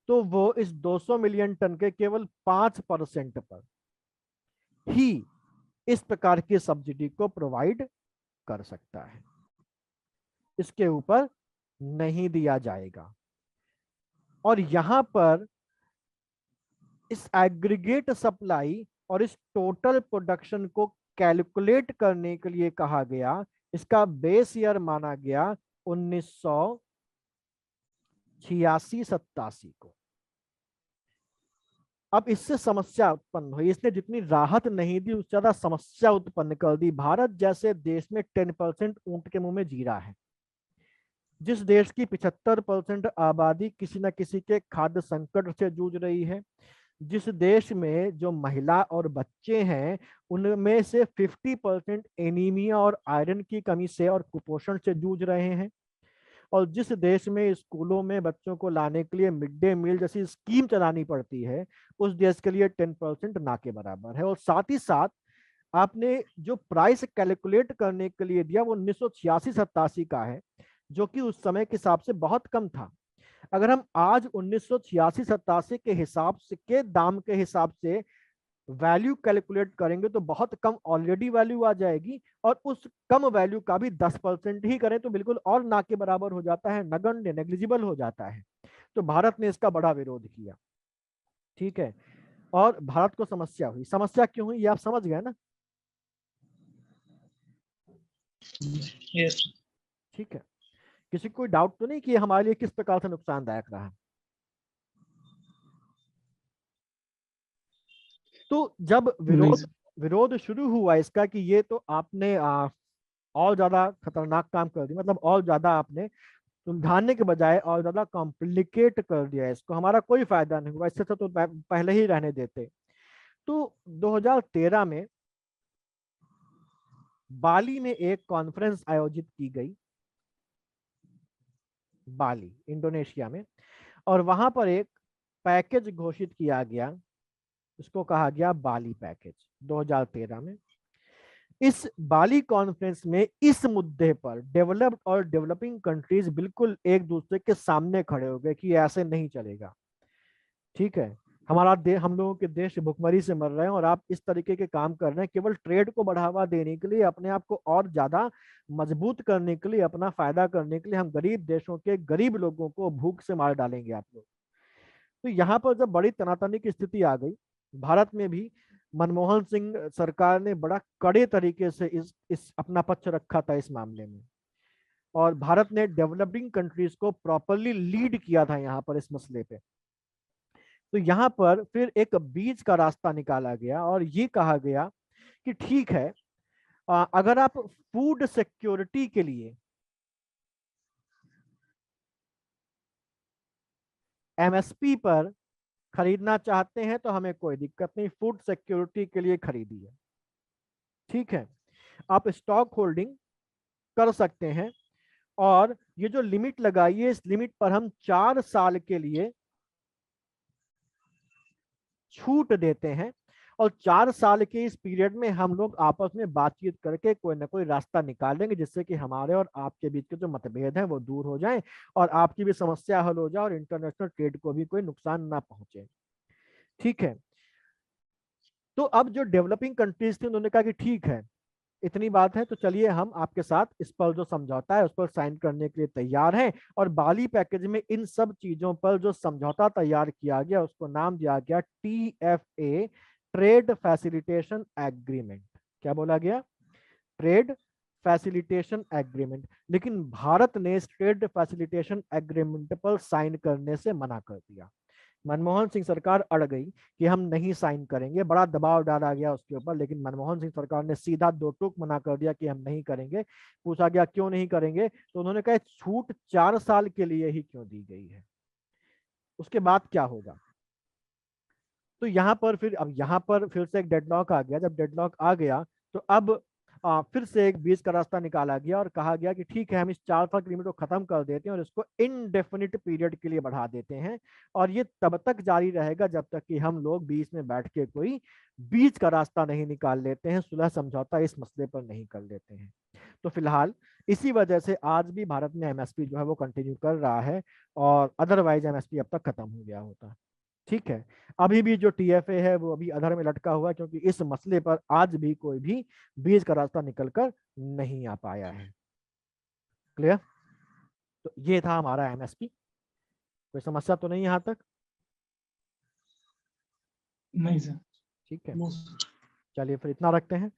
तो वो इस 200 मिलियन टन के केवल 5% पर ही इस प्रकार की सब्सिडी को प्रोवाइड कर सकता है, इसके ऊपर नहीं दिया जाएगा। और यहां पर इस एग्रीगेट सप्लाई और इस टोटल प्रोडक्शन को कैलकुलेट करने के लिए कहा गया, इसका बेस ईयर माना गया 1986-87 को। अब इससे समस्या उत्पन्न हुई, इसने जितनी राहत नहीं दी उससे ज्यादा समस्या उत्पन्न कर दी। भारत जैसे देश में 10% ऊंट के मुंह में जीरा है, जिस देश की 75% आबादी किसी न किसी के खाद्य संकट से जूझ रही है, जिस देश में जो महिला और बच्चे हैं उनमें से 50% एनीमिया और आयरन की कमी से और कुपोषण से जूझ रहे हैं, और जिस देश में स्कूलों में बच्चों को लाने के लिए मिड डे मील जैसी स्कीम चलानी पड़ती है, उस देश के लिए 10% ना के बराबर है। और साथ ही साथ आपने जो प्राइस कैलकुलेट करने के लिए दिया वो 1986-87 का है, जो कि उस समय के हिसाब से बहुत कम था। अगर हम आज 1986-87 के हिसाब से के दाम के हिसाब से वैल्यू कैलकुलेट करेंगे तो बहुत कम ऑलरेडी वैल्यू आ जाएगी, और उस कम वैल्यू का भी 10% ही करें तो बिल्कुल और ना के बराबर हो जाता है, नगण्य नेग्लिजिबल हो जाता है। तो भारत ने इसका बड़ा विरोध किया। ठीक है, और भारत को समस्या हुई। समस्या क्यों हुई ये आप समझ गए ना? यस ठीक है, किसी को कोई डाउट तो नहीं कि हमारे लिए किस प्रकार से नुकसानदायक रहा? तो जब विरोध शुरू हुआ इसका कि ये तो आपने और ज्यादा खतरनाक काम कर दिया, मतलब और ज्यादा आपने सुलझाने के बजाय और ज्यादा कॉम्प्लिकेट कर दिया इसको, हमारा कोई फायदा नहीं हुआ, इससे तो पहले ही रहने देते। तो 2013 में बाली में एक कॉन्फ्रेंस आयोजित की गई, बाली इंडोनेशिया में, और वहां पर एक पैकेज घोषित किया गया, इसको कहा गया बाली पैकेज 2013 में। इस बाली कॉन्फ्रेंस में इस मुद्दे पर डेवलप्ड और डेवलपिंग कंट्रीज बिल्कुल एक दूसरे के सामने खड़े हो गए कि ऐसे नहीं चलेगा, ठीक है, हम लोगों के देश भुखमरी से मर रहे हैं और आप इस तरीके के काम कर रहे हैं केवल ट्रेड को बढ़ावा देने के लिए, अपने आप को और ज्यादा मजबूत करने के लिए, अपना फायदा करने के लिए। हम गरीब देशों के गरीब लोगों को भूख से मार डालेंगे आप लोग। तो यहाँ पर जब बड़ी तनातनी की स्थिति आ गई, भारत में भी मनमोहन सिंह सरकार ने बड़ा कड़े तरीके से इस अपना पक्ष रखा था इस मामले में, और भारत ने डेवलपिंग कंट्रीज को प्रॉपरली लीड किया था यहाँ पर इस मसले पे। तो यहाँ पर फिर एक बीच का रास्ता निकाला गया और ये कहा गया कि ठीक है, अगर आप फूड सिक्योरिटी के लिए एमएसपी पर खरीदना चाहते हैं तो हमें कोई दिक्कत नहीं, फूड सिक्योरिटी के लिए खरीदिए, ठीक है, आप स्टॉक होल्डिंग कर सकते हैं। और ये जो लिमिट लगाई है, इस लिमिट पर हम 4 साल के लिए छूट देते हैं, और 4 साल के इस पीरियड में हम लोग आपस में बातचीत करके कोई ना कोई रास्ता निकालेंगे जिससे कि हमारे और आपके बीच के जो मतभेद हैं वो दूर हो जाएं और आपकी भी समस्या हल हो जाए और इंटरनेशनल ट्रेड को भी कोई नुकसान ना पहुंचे, ठीक है। तो अब जो डेवलपिंग कंट्रीज थी उन्होंने कहा कि ठीक है, इतनी बात है तो चलिए हम आपके साथ इस पर जो समझौता है उस पर साइन करने के लिए तैयार हैं। और बाली पैकेज में इन सब चीजों पर जो समझौता तैयार किया गया उसको नाम दिया गया TFA, ट्रेड फैसिलिटेशन एग्रीमेंट। क्या बोला गया? Trade facilitation agreement. लेकिन भारत ने इस ट्रेड फैसिलिटेशन एग्रीमेंट पर साइन करने से मना कर दिया। मनमोहन सिंह सरकार अड़ गई कि हम नहीं साइन करेंगे, बड़ा दबाव डाला गया उसके ऊपर, लेकिन मनमोहन सिंह सरकार ने सीधा दो टूक मना कर दिया कि हम नहीं करेंगे। पूछा गया क्यों नहीं करेंगे, तो उन्होंने कहा छूट 4 साल के लिए ही क्यों दी गई है, उसके बाद क्या होगा। तो यहाँ पर फिर से एक डेडलॉक आ गया। जब डेडलॉक आ गया तो अब फिर से एक बीच का रास्ता निकाला गया और कहा गया कि ठीक है, हम इस 4 साल की लिमिट को खत्म कर देते हैं और इसको इनडेफिनिट पीरियड के लिए बढ़ा देते हैं, और ये तब तक जारी रहेगा जब तक कि हम लोग बीच में बैठ के कोई बीच का रास्ता नहीं निकाल लेते हैं, सुलह समझौता इस मसले पर नहीं कर लेते हैं। तो फिलहाल इसी वजह से आज भी भारत में एमएसपी जो है वो कंटिन्यू कर रहा है, और अदरवाइज एमएसपी अब तक खत्म हो गया होता। ठीक है, अभी भी जो TFA है वो अभी अधर में लटका हुआ है, क्योंकि इस मसले पर आज भी कोई भी बीच का रास्ता निकलकर नहीं आ पाया है। क्लियर? तो ये था हमारा एमएसपी। कोई समस्या तो नहीं यहाँ तक? नहीं सर। ठीक है, चलिए फिर इतना रखते हैं।